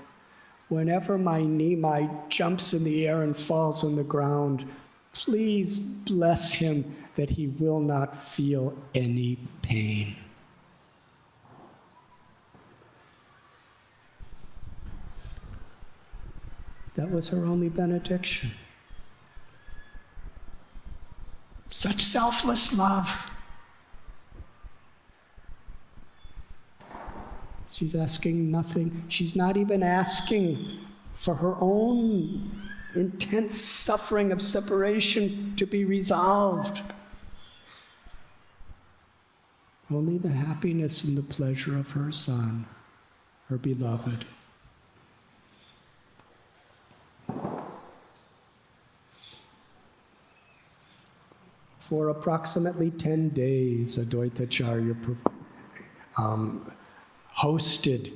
S1: whenever my Nimai jumps in the air and falls on the ground, please bless him that he will not feel any pain. That was her only benediction. Such selfless love. She's asking nothing. She's not even asking for her own intense suffering of separation to be resolved. Only the happiness and the pleasure of her son, her beloved. For approximately 10 days, Advaitacharya hosted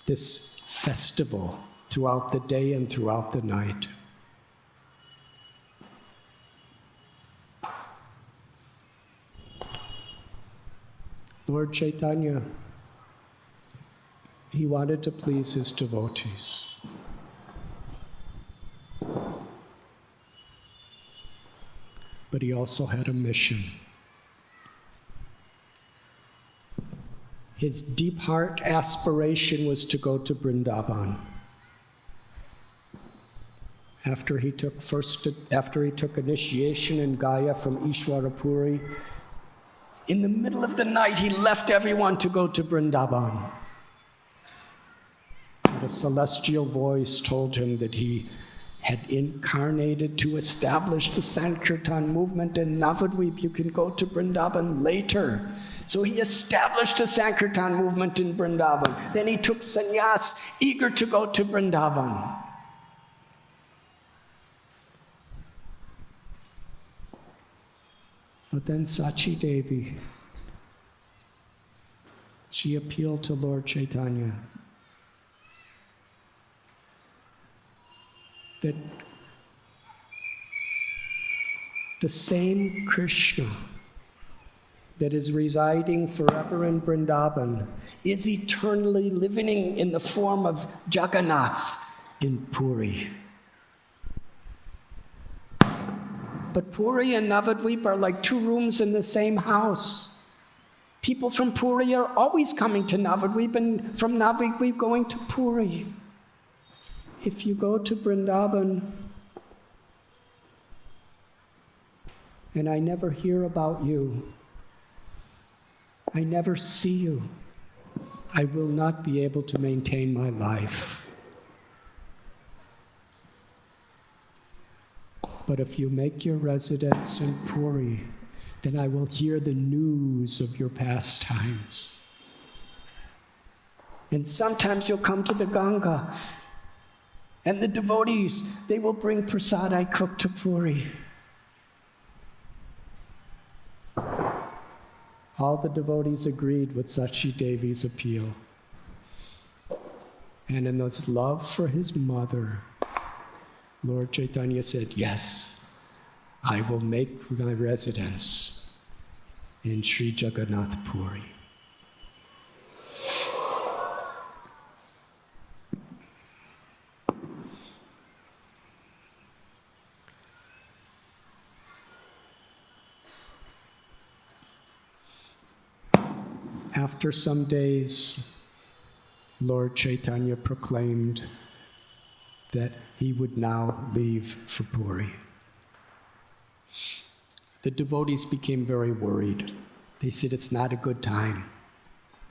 S1: this festival throughout the day and throughout the night. Lord Chaitanya, he wanted to please his devotees. But he also had a mission. His deep heart aspiration was to go to Vrindavan. After he took initiation in Gaya from Ishwara Puri, in the middle of the night, he left everyone to go to Vrindavan. But a celestial voice told him that he had incarnated to establish the Sankirtan movement in Navadvip. You can go to Vrindavan later. So he established a Sankirtan movement in Vrindavan. Then he took sannyas, eager to go to Vrindavan. But then Sachi Devi, she appealed to Lord Chaitanya that the same Krishna that is residing forever in Vrindavan is eternally living in the form of Jagannath in Puri. But Puri and Navadvip are like two rooms in the same house. People from Puri are always coming to Navadvip, and from Navadvip going to Puri. If you go to Vrindavan, and I never hear about you, I never see you, I will not be able to maintain my life. But if you make your residence in Puri, then I will hear the news of your pastimes. And sometimes you'll come to the Ganga, And the devotees, they will bring prasad I cooked to Puri. All the devotees agreed with Sachi Devi's appeal. And in his love for his mother, Lord Chaitanya said, yes, I will make my residence in Sri Jagannath Puri. After some days, Lord Chaitanya proclaimed that he would now leave for Puri. The devotees became very worried. They said, it's not a good time.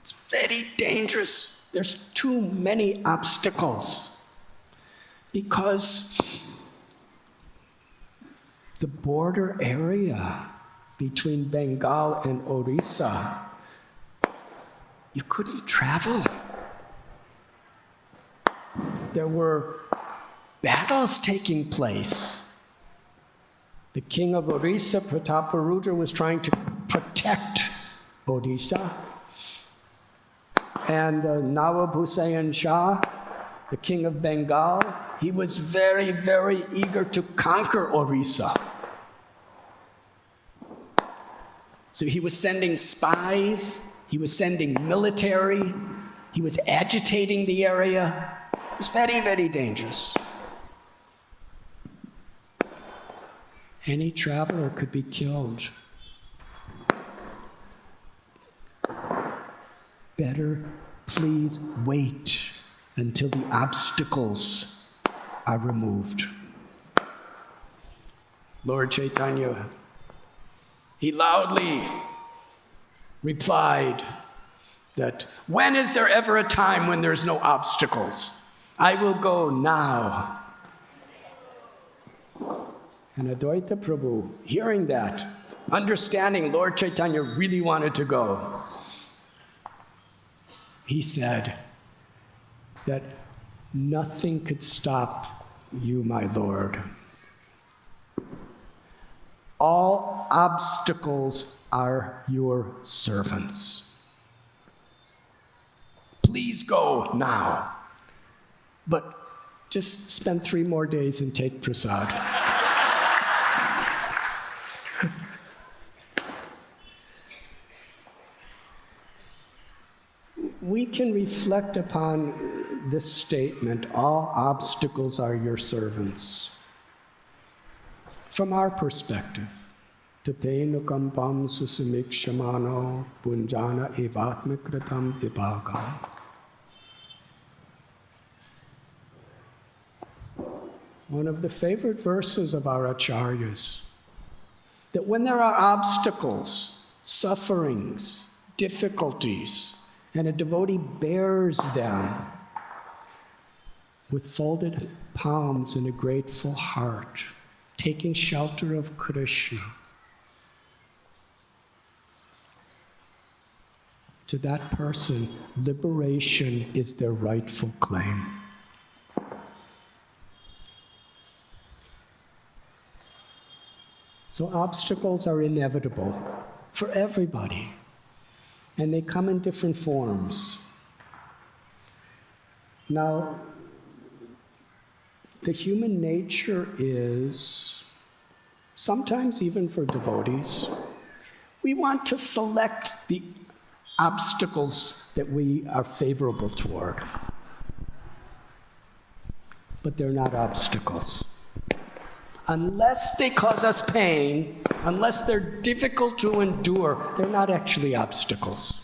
S1: It's very dangerous. There's too many obstacles. Because the border area between Bengal and Orissa, you couldn't travel. There were battles taking place. The king of Orissa, Prataparudra, was trying to protect Odisha. And Nawab Hussain Shah, the king of Bengal, he was very, very eager to conquer Orissa. So he was sending spies, he was sending military, he was agitating the area. It was very, very dangerous. Any traveler could be killed. Better please wait until the obstacles are removed. Lord Chaitanya, he loudly replied that, when is there ever a time when there's no obstacles? I will go now. And Advaita Prabhu, hearing that, understanding Lord Chaitanya really wanted to go, he said that nothing could stop you, my Lord. All obstacles are your servants. Please go now. But just spend 3 more days and take prasad. We can reflect upon this statement, all obstacles are your servants, from our perspective. Tatenu kampam susamikshamano punjana evatmikritam vibhagam. One of the favorite verses of our acharyas, that when there are obstacles, sufferings, difficulties, and a devotee bears them with folded palms and a grateful heart, taking shelter of Krishna, to that person, liberation is their rightful claim. So obstacles are inevitable for everybody, and they come in different forms. Now, the human nature is, sometimes even for devotees, we want to select the obstacles that we are favorable toward. But they're not obstacles. Unless they cause us pain, unless they're difficult to endure, they're not actually obstacles.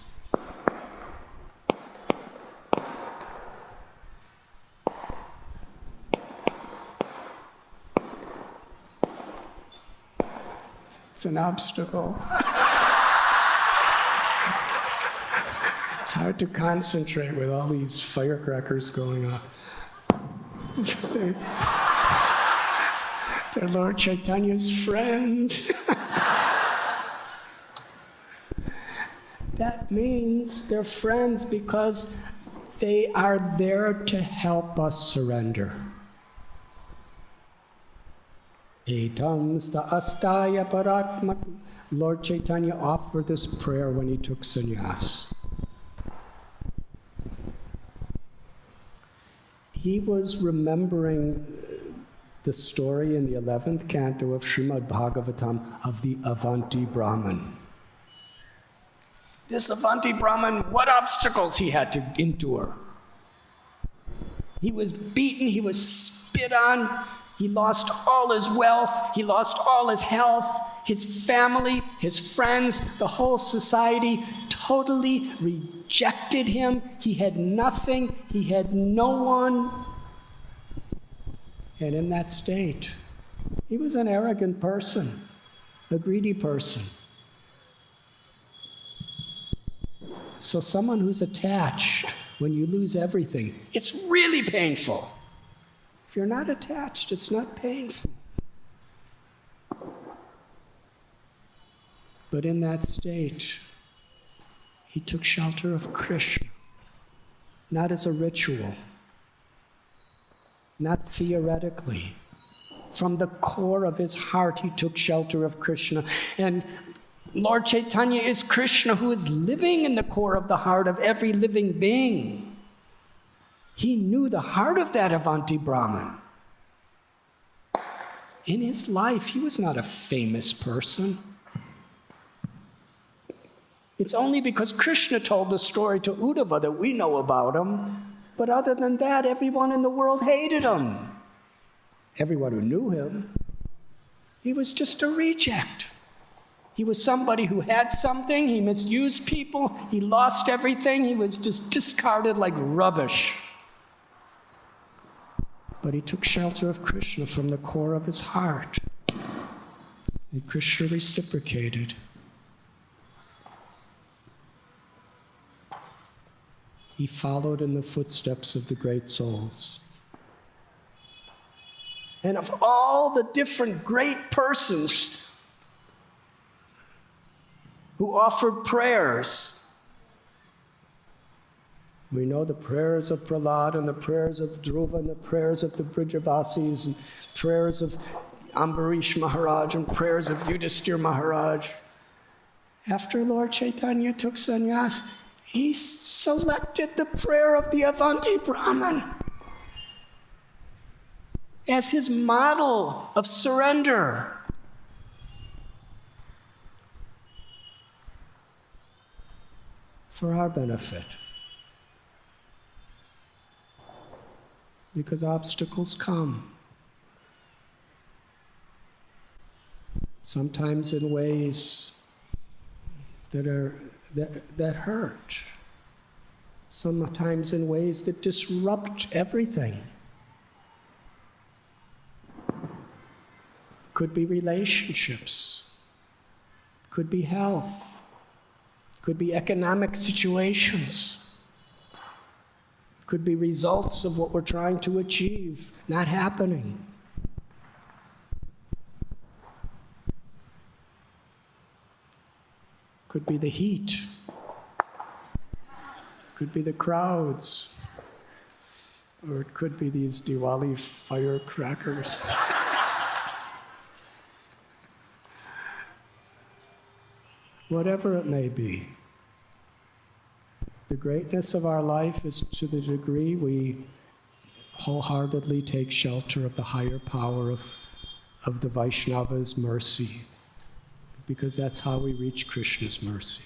S1: It's an obstacle. It's hard to concentrate with all these firecrackers going off. They're Lord Chaitanya's friends. That means they're friends because they are there to help us surrender. Etam sta astaya paratma. Lord Chaitanya offered this prayer when he took sannyas. He was remembering the story in the 11th canto of Srimad Bhagavatam of the Avanti Brahman. This Avanti Brahman, what obstacles he had to endure. He was beaten, he was spit on, he lost all his wealth, he lost all his health, his family, his friends, the whole society totally rejected him. He had nothing, he had no one. And in that state, he was an arrogant person, a greedy person. So someone who's attached, when you lose everything, it's really painful. If you're not attached, it's not painful. But in that state, he took shelter of Krishna, not as a ritual, not theoretically. From the core of his heart, he took shelter of Krishna. And Lord Chaitanya is Krishna, who is living in the core of the heart of every living being. He knew the heart of that Avanti Brahman. In his life, he was not a famous person. It's only because Krishna told the story to Uddhava that we know about him. But other than that, everyone in the world hated him. Everyone who knew him. He was just a reject. He was somebody who had something, he misused people, he lost everything, he was just discarded like rubbish. But he took shelter of Krishna from the core of his heart. And Krishna reciprocated. He followed in the footsteps of the great souls. And of all the different great persons who offered prayers, we know the prayers of Prahlad and the prayers of Dhruva and the prayers of the Brijavasis and prayers of Ambarish Maharaj and prayers of Yudhisthira Maharaj. After Lord Chaitanya took sannyas, he selected the prayer of the Avanti Brahman as his model of surrender. For our benefit. Because obstacles come. Sometimes in ways that hurt. Sometimes in ways that disrupt everything. Could be relationships. Could be health. Could be economic situations. Could be results of what we're trying to achieve not happening. Could be the heat. Could be the crowds. Or it could be these Diwali firecrackers. Whatever it may be. The greatness of our life is to the degree we wholeheartedly take shelter of the higher power of the Vaishnava's mercy, because that's how we reach Krishna's mercy.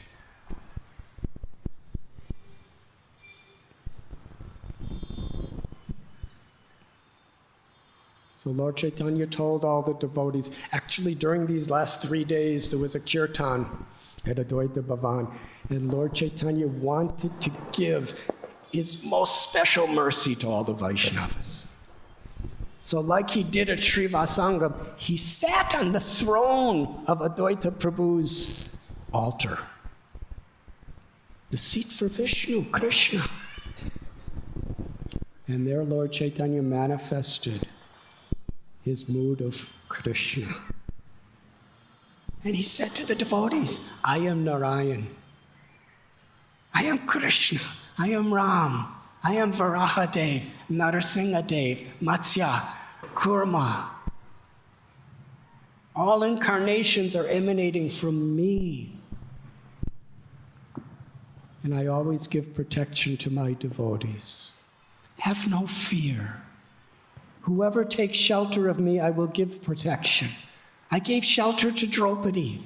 S1: So Lord Chaitanya told all the devotees, actually during these last 3 days there was a kirtan at Advaita Bhavan, and Lord Chaitanya wanted to give his most special mercy to all the Vaishnavas. So like he did at Srivasangam, he sat on the throne of Advaita Prabhu's altar. The seat for Vishnu, Krishna. And there Lord Chaitanya manifested his mood of Krishna. And he said to the devotees, I am Narayan. I am Krishna. I am Ram. I am Varahadev, Narasimhadev, Matsya, Kurma. All incarnations are emanating from me. And I always give protection to my devotees. Have no fear. Whoever takes shelter of me, I will give protection. I gave shelter to Draupadi.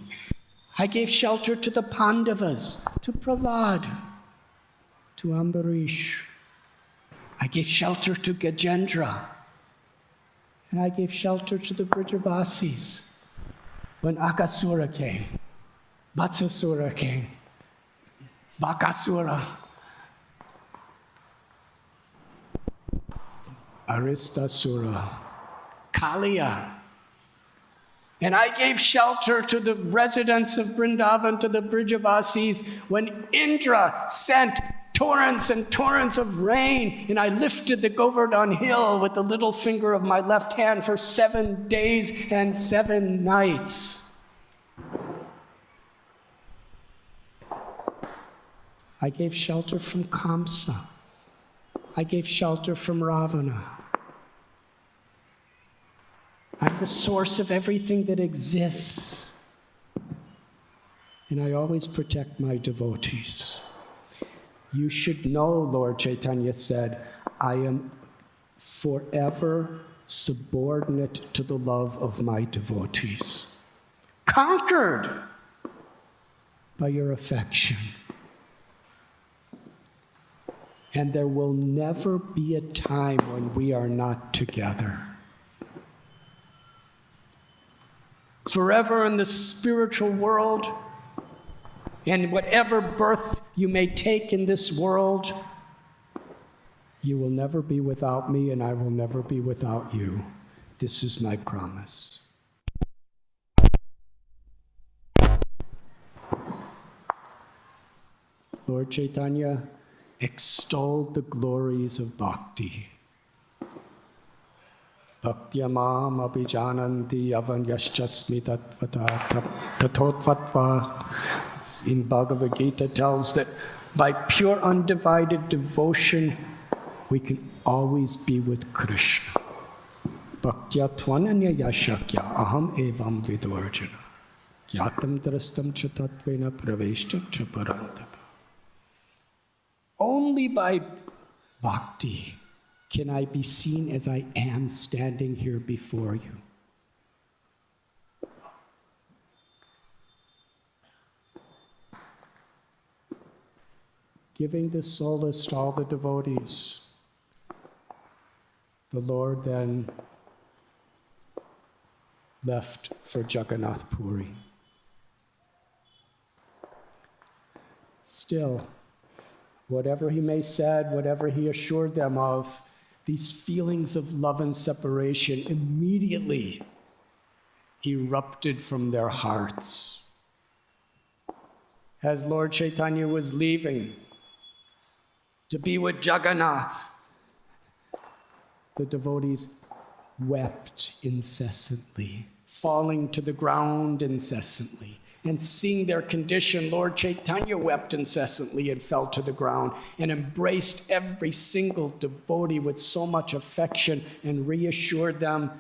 S1: I gave shelter to the Pandavas, to Prahlad, to Ambarish. I gave shelter to Gajendra. And I gave shelter to the Brijabasis when Akasura came, Vatsasura came, Bakasura, Aristasura, Kaliya. And I gave shelter to the residents of Vrindavan, to the Brijabasis, when Indra sent torrents and torrents of rain, and I lifted the Govardhan hill with the little finger of my left hand for 7 days and 7 nights. I gave shelter from Kamsa. I gave shelter from Ravana. I'm the source of everything that exists. And I always protect my devotees. You should know, Lord Chaitanya said, I am forever subordinate to the love of my devotees, conquered by your affection. And there will never be a time when we are not together. Forever in the spiritual world, and whatever birth you may take in this world, you will never be without me, and I will never be without you. This is my promise. Lord Chaitanya extolled the glories of bhakti. Bhaktyamam abhijananti avanyaschasmi tatvata tatotvatva. In Bhagavad Gita tells that by pure undivided devotion, we can always be with Krishna. Bhaktya tvananya yashakya aham evam vidvarjana. Gyatam drastam cha tatvena praveshtam cha parantapa. Only by bhakti can I be seen as I am standing here before you. Giving this solace to all the devotees, the Lord then left for Jagannath Puri. Still, whatever he may said, whatever he assured them of, these feelings of love and separation immediately erupted from their hearts. As Lord Chaitanya was leaving to be with Jagannath, the devotees wept incessantly, falling to the ground incessantly. And seeing their condition, Lord Chaitanya wept incessantly and fell to the ground and embraced every single devotee with so much affection and reassured them.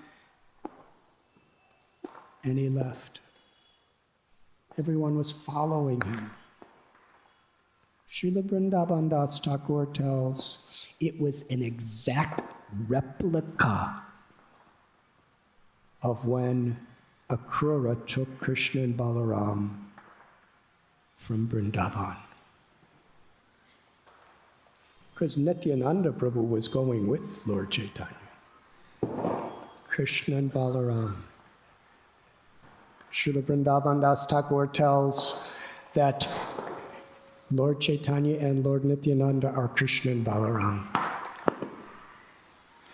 S1: And he left. Everyone was following him. Srila Vrindavan Das Thakur tells, it was an exact replica of when Akrura took Krishna and Balaram from Vrindavan. Because Nityananda Prabhu was going with Lord Chaitanya. Krishna and Balaram. Srila Vrindavan Das Thakur tells that Lord Chaitanya and Lord Nityananda are Krishna and Balaram.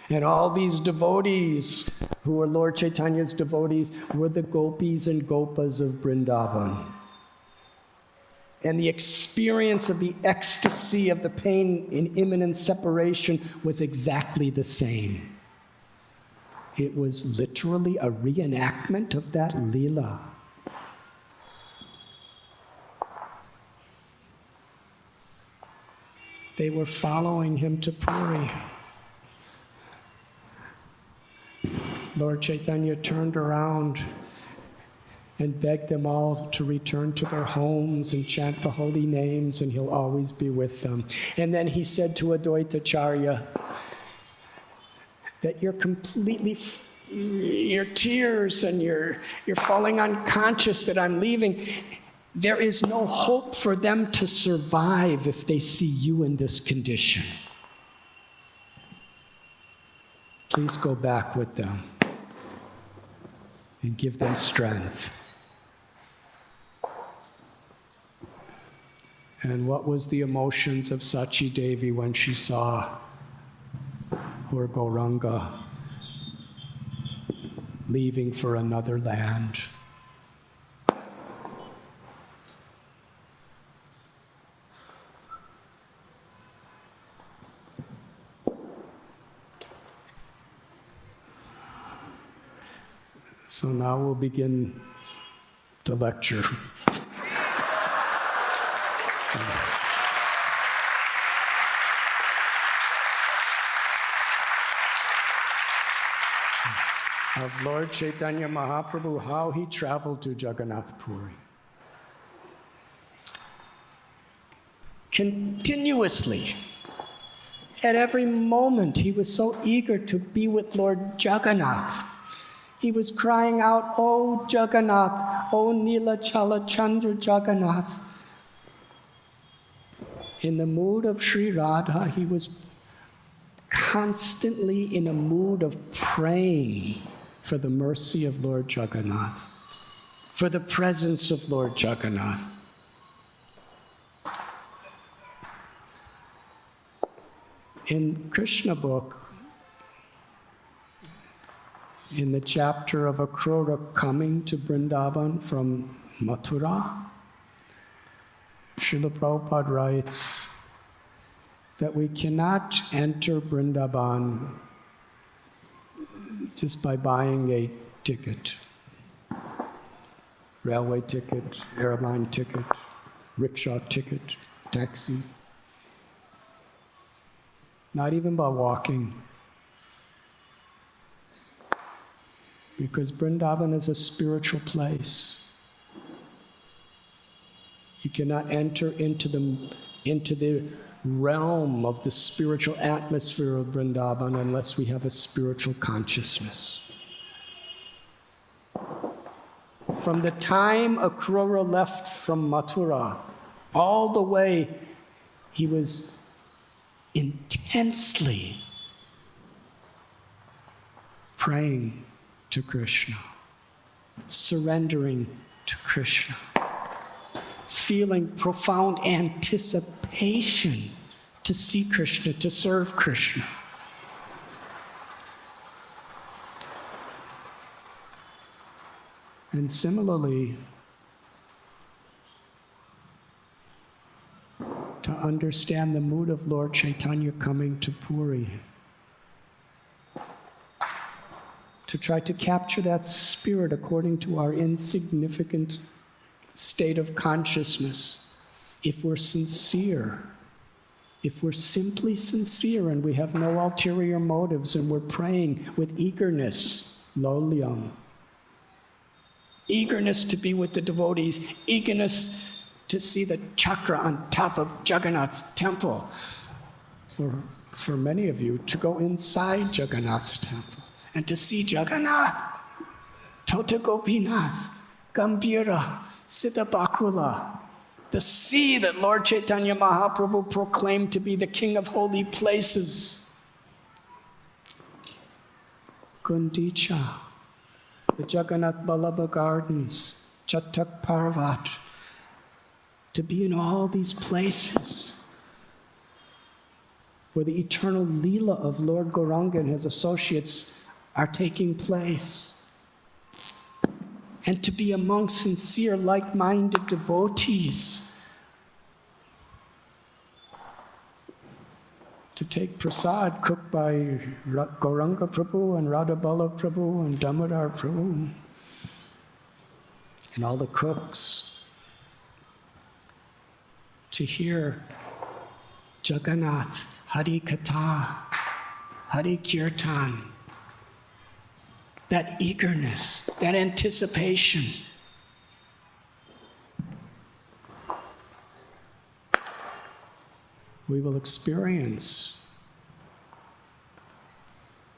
S1: And all these devotees who were Lord Chaitanya's devotees were the gopis and gopas of Vrindavan. And the experience of the ecstasy of the pain in imminent separation was exactly the same. It was literally a reenactment of that Leela. They were following him to Puri. Lord Chaitanya turned around and beg them all to return to their homes and chant the holy names, and he'll always be with them. And then he said to Advaitacharya that you're completely, your tears and you're falling unconscious that I'm leaving. There is no hope for them to survive if they see you in this condition. Please go back with them and give them strength. And what was the emotions of Sachi Devi when she saw her Gauranga leaving for another land? So now we'll begin the lecture. Of Lord Chaitanya Mahaprabhu, how he traveled to Jagannath Puri. Continuously, at every moment, he was so eager to be with Lord Jagannath. He was crying out, "Oh Jagannath, oh Nilachala Chandra Jagannath." In the mood of Sri Radha, he was constantly in a mood of praying for the mercy of Lord Jagannath, for the presence of Lord Jagannath. In Krishna book, in the chapter of Akrura coming to Vrindavan from Mathura, Srila Prabhupada writes that we cannot enter Vrindavan just by buying a ticket, railway ticket, airline ticket, rickshaw ticket, taxi, not even by walking. Because Vrindavan is a spiritual place. You cannot enter into the realm of the spiritual atmosphere of Vrindavan unless we have a spiritual consciousness. From the time Akrura left from Mathura, all the way, he was intensely praying to Krishna, surrendering to Krishna, feeling profound anticipation to see Krishna, to serve Krishna. And similarly, to understand the mood of Lord Chaitanya coming to Puri, to try to capture that spirit according to our insignificant state of consciousness. If we're sincere, if we're simply sincere and we have no ulterior motives and we're praying with eagerness, lolyam, eagerness to be with the devotees, eagerness to see the chakra on top of Jagannath's temple, or for many of you, to go inside Jagannath's temple and to see Jagannath, Tota Gopinath, Gambhira, Siddha Bakula, the sea that Lord Chaitanya Mahaprabhu proclaimed to be the king of holy places. Gundicha, the Jagannath Vallabha Gardens, Chatak Parvat, to be in all these places where the eternal Leela of Lord Gauranga and his associates are taking place. And to be among sincere, like-minded devotees. To take prasad cooked by Gauranga Prabhu and Radhabala Prabhu and Damodar Prabhu and all the cooks. To hear Jagannath, Hari Katha, Hari Kirtan, that eagerness, that anticipation, we will experience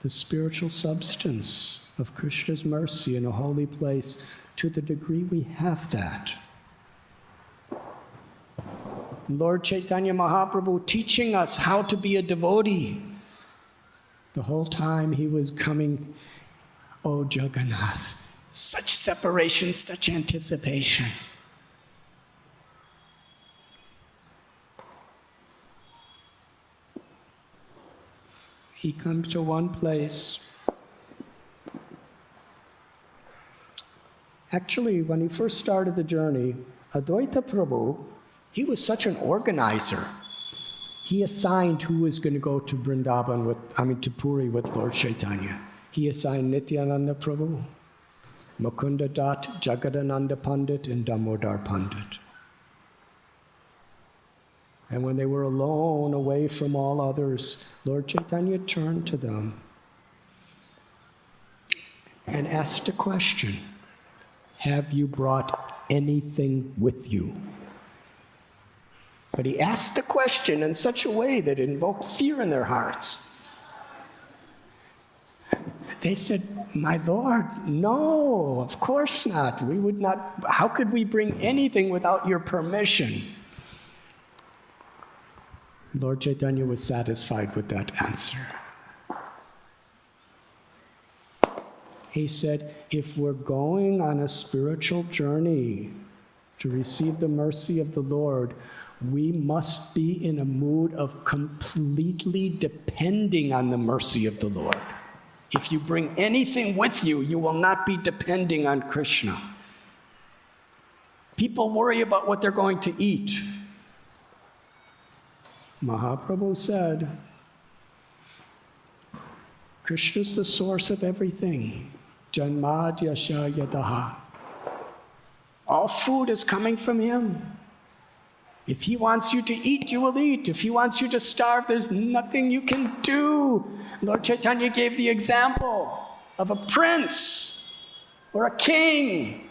S1: the spiritual substance of Krishna's mercy in a holy place to the degree we have that. Lord Chaitanya Mahaprabhu teaching us how to be a devotee. The whole time he was coming, oh Jagannath, such separation, such anticipation. He comes to one place. Actually, when he first started the journey, Advaita Prabhu, he was such an organizer. He assigned who was going to go to Vrindavan to Puri with Lord Chaitanya. He assigned Nityananda Prabhu, Mukunda Dutt, Jagadananda Pandit, and Damodar Pandit. And when they were alone, away from all others, Lord Chaitanya turned to them and asked a question. Have you brought anything with you? But he asked the question in such a way that it invoked fear in their hearts. They said, my Lord, no, of course not. We would not. How could we bring anything without your permission? Lord Chaitanya was satisfied with that answer. He said, if we're going on a spiritual journey to receive the mercy of the Lord, we must be in a mood of completely depending on the mercy of the Lord. If you bring anything with you, you will not be depending on Krishna. People worry about what they're going to eat. Mahaprabhu said, Krishna's the source of everything. Janmadhyasya yadaha. All food is coming from him. If he wants you to eat, you will eat. If he wants you to starve, there's nothing you can do. Lord Chaitanya gave the example of a prince or a king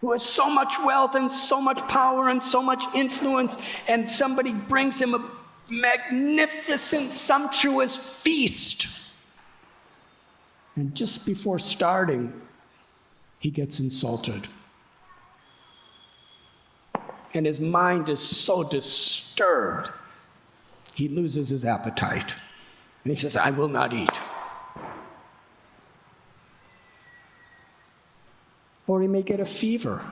S1: who has so much wealth and so much power and so much influence, and somebody brings him a magnificent, sumptuous feast. And just before starting, he gets insulted. And his mind is so disturbed, he loses his appetite. And he says, I will not eat. Or he may get a fever,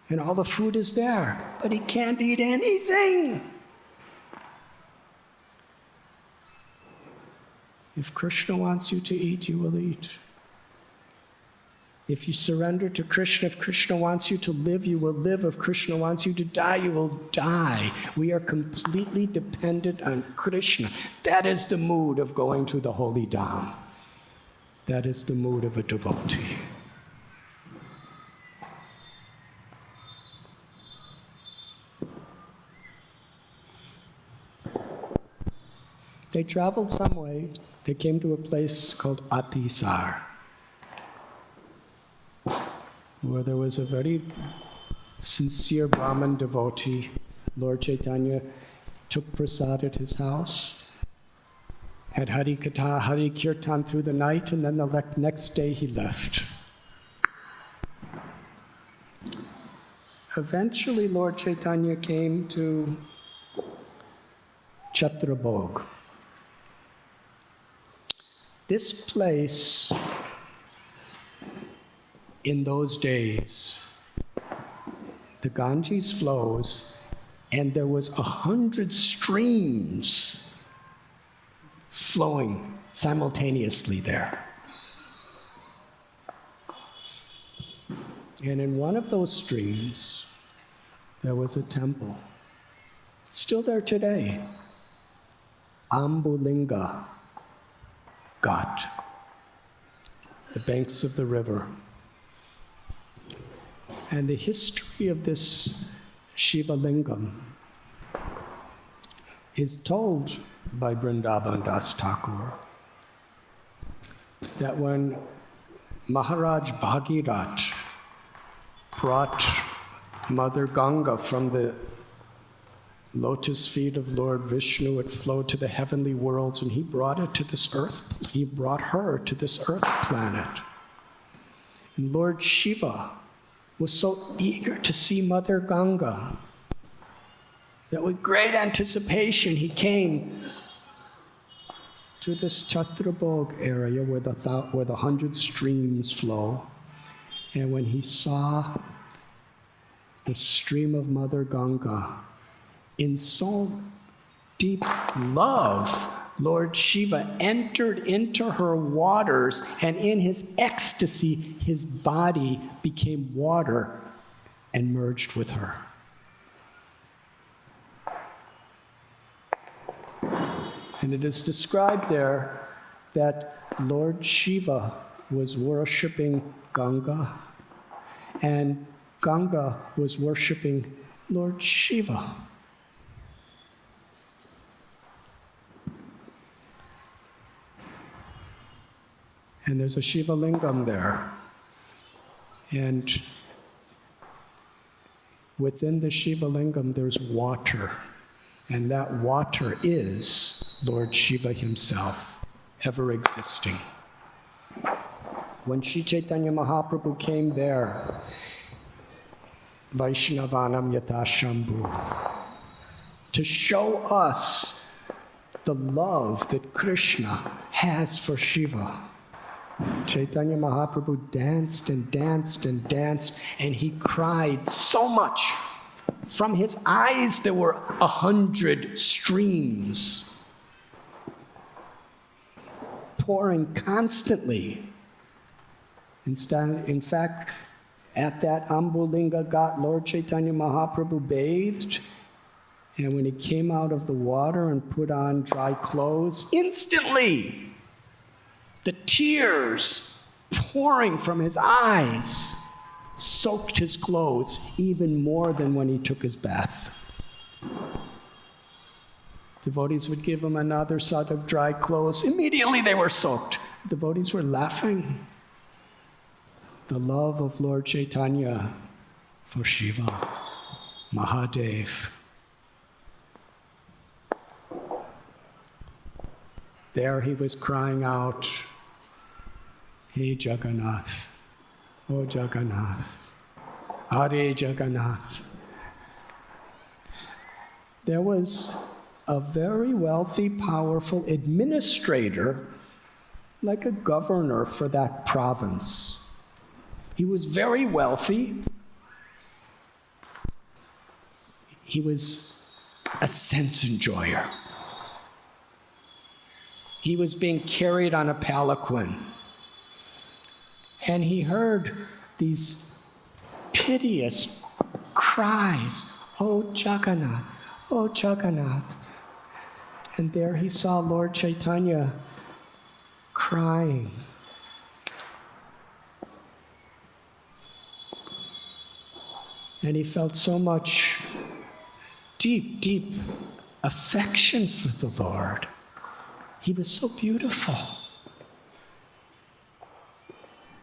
S1: and all the food is there, but he can't eat anything. If Krishna wants you to eat, you will eat. If you surrender to Krishna, if Krishna wants you to live, you will live. If Krishna wants you to die, you will die. We are completely dependent on Krishna. That is the mood of going to the holy dham. That is the mood of a devotee. They traveled some way. They came to a place called Atisar, where there was a very sincere Brahmin devotee. Lord Chaitanya took prasad at his house, had Hari Katha, Hari Kirtan through the night, and then the next day he left. Eventually, Lord Chaitanya came to Chhatrabhog. This place, in those days, the Ganges flows, and there was 100 streams flowing simultaneously there. And in one of those streams, there was a temple. It's still there today. Ambulinga Ghat, the banks of the river. And the history of this Shiva Lingam is told by Vrindavan Das Thakur, that when Maharaj Bhagirath brought Mother Ganga from the lotus feet of Lord Vishnu, it flowed to the heavenly worlds, and he brought it to this earth. He brought her to this earth planet. And Lord Shiva was so eager to see Mother Ganga that with great anticipation he came to this Chaturabhog area where the 100 streams flow. And when he saw the stream of Mother Ganga, in so deep love, Lord Shiva entered into her waters, and in his ecstasy, his body became water and merged with her. And it is described there that Lord Shiva was worshiping Ganga, and Ganga was worshiping Lord Shiva. And there's a Shiva Lingam there. And within the Shiva Lingam, there's water. And that water is Lord Shiva himself, ever existing. When Sri Chaitanya Mahaprabhu came there, Vaishnavanam Yata Shambhu, to show us the love that Krishna has for Shiva, Chaitanya Mahaprabhu danced and danced and danced, and he cried so much. From his eyes there were 100 streams pouring constantly. In fact, at that Ambulinga Ghat, Lord Chaitanya Mahaprabhu bathed, and when he came out of the water and put on dry clothes, instantly the tears pouring from his eyes soaked his clothes even more than when he took his bath. Devotees would give him another set of dry clothes. Immediately they were soaked. Devotees were laughing. The love of Lord Chaitanya for Shiva, Mahadev. There he was crying out, "Hey Jagannath, oh Jagannath, Hare Jagannath." There was a very wealthy, powerful administrator, like a governor for that province. He was very wealthy. He was a sense enjoyer. He was being carried on a palanquin. And he heard these piteous cries, "Oh Jagannath, oh Jagannath." And there he saw Lord Chaitanya crying. And he felt so much deep, deep affection for the Lord. He was so beautiful.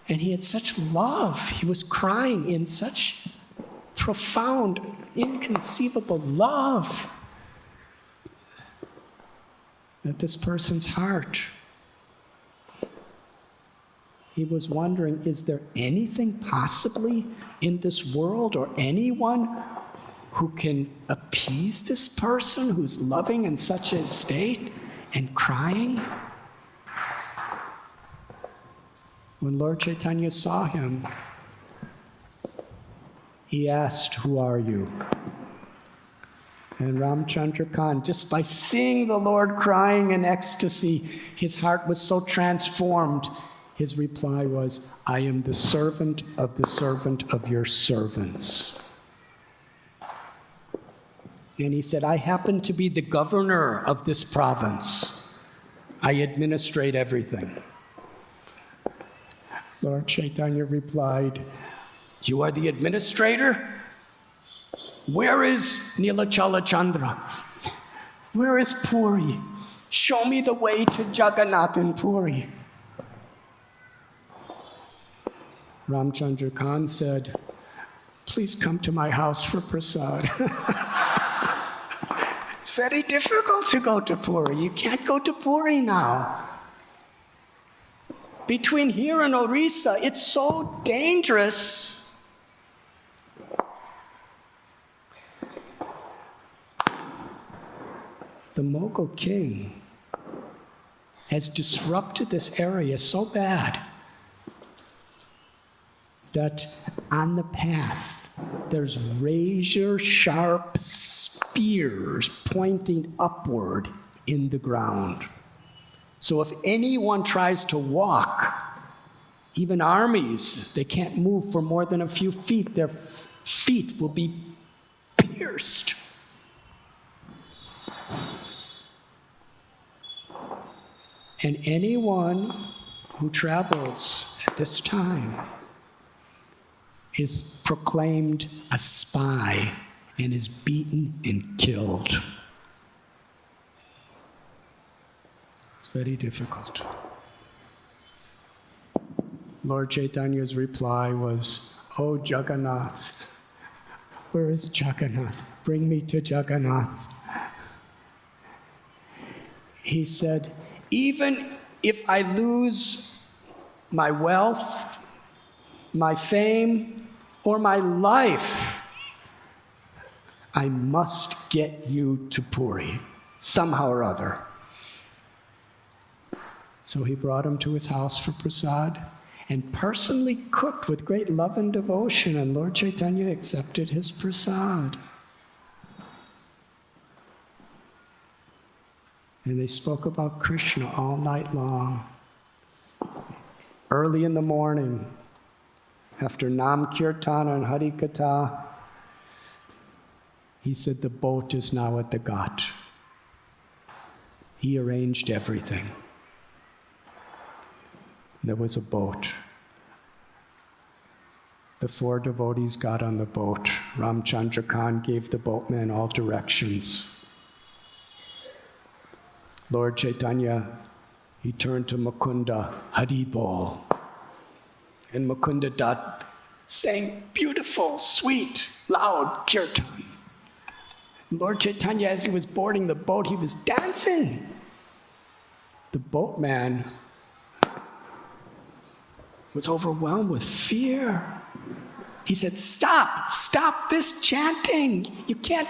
S1: And he had such love. He was crying in such profound, inconceivable love that this person's heart, he was wondering, is there anything possibly in this world or anyone who can appease this person who's loving in such a state and crying? When Lord Chaitanya saw him, he asked, "Who are you?" And Ramchandra Khan, just by seeing the Lord crying in ecstasy, his heart was so transformed. His reply was, "I am the servant of your servants." And he said, "I happen to be the governor of this province. I administrate everything." Lord Chaitanya replied, "You are the administrator? Where is Nilachala Chandra? Where is Puri? Show me the way to Jagannath in Puri." Ramchandra Khan said, "Please come to my house for prasad." It's very difficult to go to Puri. You can't go to Puri now. Between here and Orissa, it's so dangerous. The Mughal king has disrupted this area so bad that on the path, there's razor-sharp spears pointing upward in the ground. So if anyone tries to walk, even armies, they can't move for more than a few feet. Their feet will be pierced. And anyone who travels at this time is proclaimed a spy and is beaten and killed. It's very difficult. Lord Chaitanya's reply was, "Oh Jagannath, where is Jagannath? Bring me to Jagannath." He said, "Even if I lose my wealth, my fame, or my life, I must get you to Puri, somehow or other." So he brought him to his house for prasad and personally cooked with great love and devotion, and Lord Chaitanya accepted his prasad. And they spoke about Krishna all night long. Early in the morning, after Nam Kirtana and Hari Katha, he said the boat is now at the ghat. He arranged everything. There was a boat. The 4 devotees got on the boat. Ramchandra Khan gave the boatman all directions. Lord Chaitanya, he turned to Mukunda, Hari Bol. And Mukunda Dat sang beautiful, sweet, loud kirtan. Lord Chaitanya, as he was boarding the boat, he was dancing. The boatman was overwhelmed with fear. He said, stop this chanting. You can't.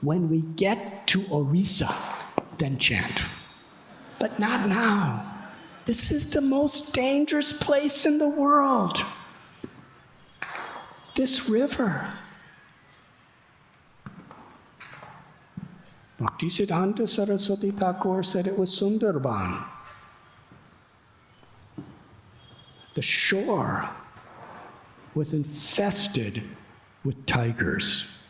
S1: When we get to Orissa, then chant. But not now. This is the most dangerous place in the world. This river. Bhaktisiddhanta Saraswati Thakur said it was Sundarban. The shore was infested with tigers.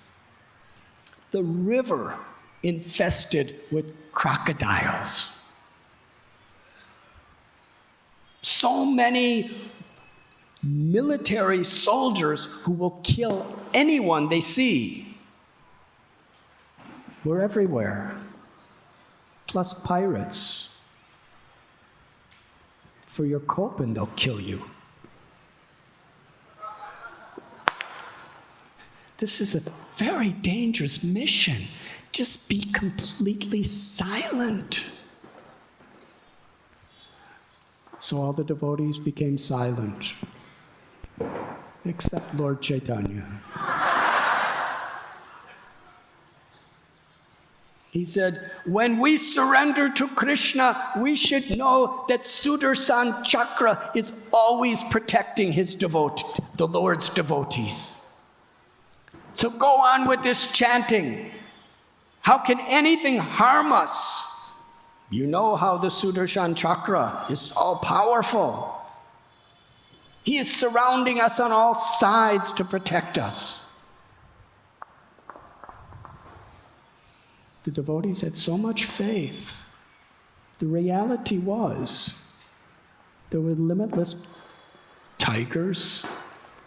S1: The river infested with crocodiles. So many military soldiers who will kill anyone they see were everywhere, plus pirates. For your kopin, they'll kill you. This is a very dangerous mission. Just be completely silent. So all the devotees became silent, except Lord Chaitanya. He said, when we surrender to Krishna, we should know that Sudarshan Chakra is always protecting the Lord's devotees. So go on with this chanting. How can anything harm us? You know how the Sudarshan Chakra is all powerful. He is surrounding us on all sides to protect us. The devotees had so much faith. The reality was there were limitless tigers,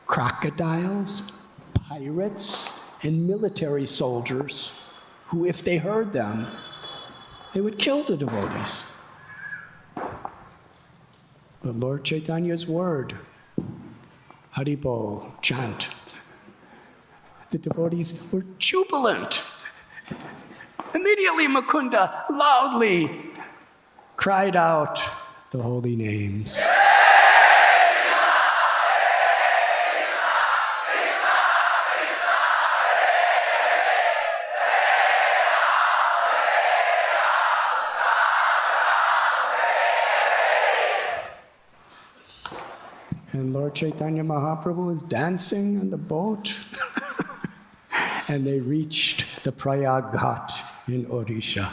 S1: crocodiles, pirates, and military soldiers who, if they heard them, they would kill the devotees. But Lord Chaitanya's word, Hari Bol, chant, the devotees were jubilant. Immediately Mukunda loudly cried out the holy names. And Lord Chaitanya Mahaprabhu was dancing on the boat. And they reached the Prayag Ghat in Odisha.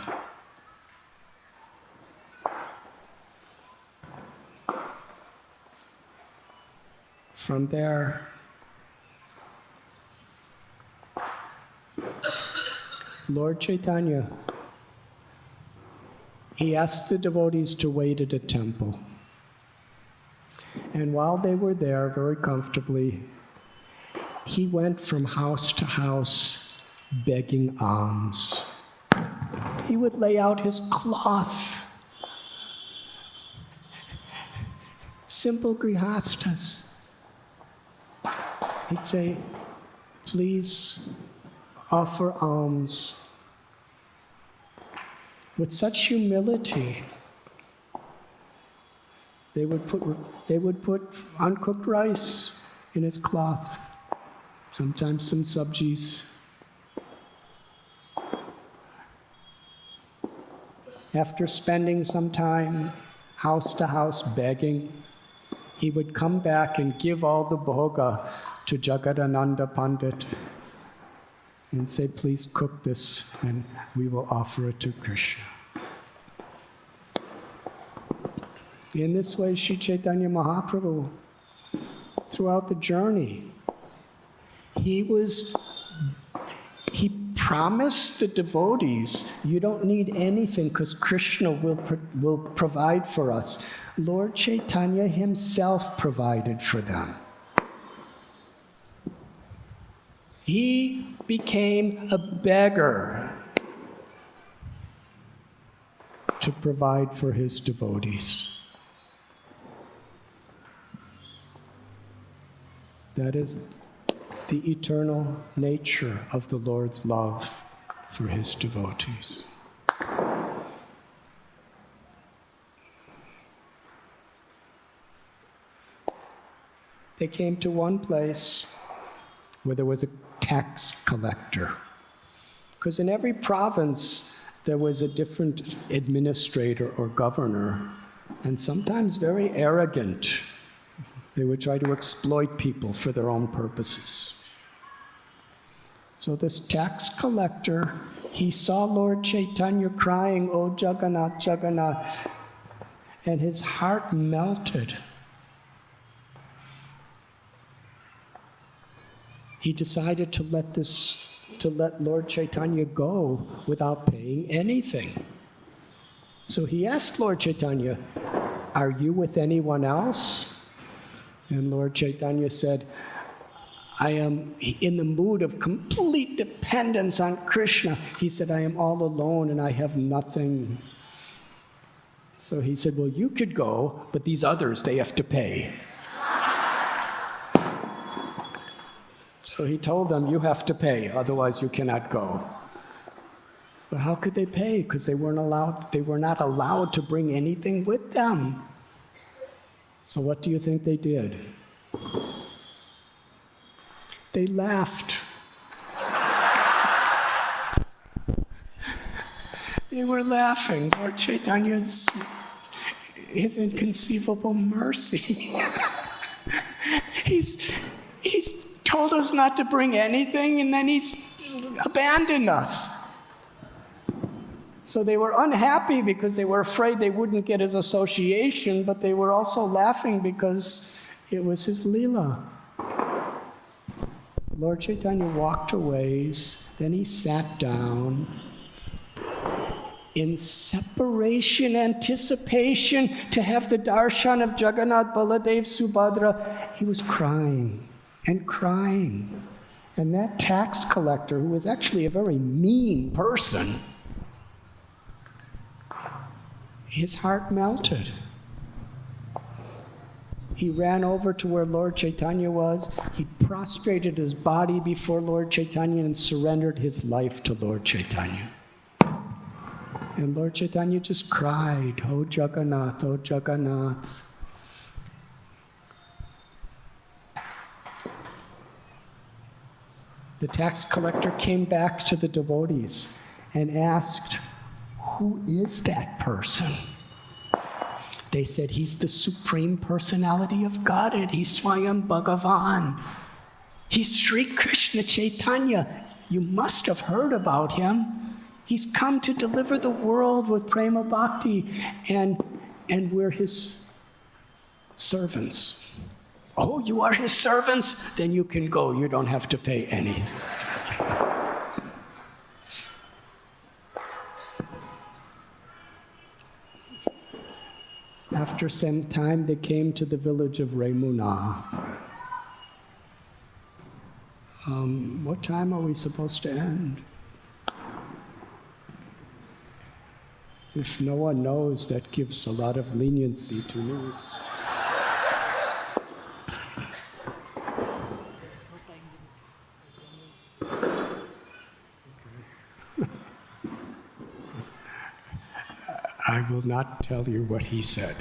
S1: From there, Lord Chaitanya, he asked the devotees to wait at a temple. And while they were there very comfortably, he went from house to house begging alms. He would lay out his cloth. Simple grihastas. He'd say, please offer alms. With such humility, they would put uncooked rice in his cloth, sometimes some sabjis. After spending some time house to house begging, he would come back and give all the bhoga to Jagadananda Pandit and say, please cook this and we will offer it to Krishna. In this way, Sri Chaitanya Mahaprabhu, throughout the journey, he promised the devotees, you don't need anything because Krishna will provide for us. Lord Chaitanya himself provided for them. He became a beggar to provide for his devotees. That is the eternal nature of the Lord's love for his devotees. They came to one place where there was a tax collector. Because in every province, there was a different administrator or governor, and sometimes very arrogant. They would try to exploit people for their own purposes. So this tax collector, he saw Lord Chaitanya crying, "Oh Jagannath, Jagannath," and his heart melted. He decided to let Lord Chaitanya go without paying anything. So he asked Lord Chaitanya, "Are you with anyone else?" And Lord Chaitanya said, "I am in the mood of complete dependence on Krishna." He said, "I am all alone and I have nothing." So he said, "Well, you could go, but these others, they have to pay." So he told them, "You have to pay, otherwise you cannot go." But how could they pay? Because they were not allowed to bring anything with them. So what do you think they did? They laughed. They were laughing. Lord Chaitanya's his inconceivable mercy. He's told us not to bring anything, and then he's abandoned us. So they were unhappy because they were afraid they wouldn't get his association, but they were also laughing because it was his Leela. Lord Chaitanya walked a ways, then he sat down. In separation, anticipation to have the darshan of Jagannath, Baladev, Subhadra, he was crying and crying. And that tax collector, who was actually a very mean person, his heart melted. He ran over to where Lord Chaitanya was. He prostrated his body before Lord Chaitanya and surrendered his life to Lord Chaitanya. And Lord Chaitanya just cried, "Oh Jagannath, oh Jagannath." The tax collector came back to the devotees and asked, "Who is that person?" They said, "He's the Supreme Personality of Godhead. He's Swayam Bhagavan. He's Sri Krishna Chaitanya. You must have heard about him. He's come to deliver the world with prema bhakti, and we're his servants." "Oh, you are his servants? Then you can go. You don't have to pay anything." After some time, they came to the village of Remuna. What time are we supposed to end? If no one knows, that gives a lot of leniency to me. I will not tell you what he said.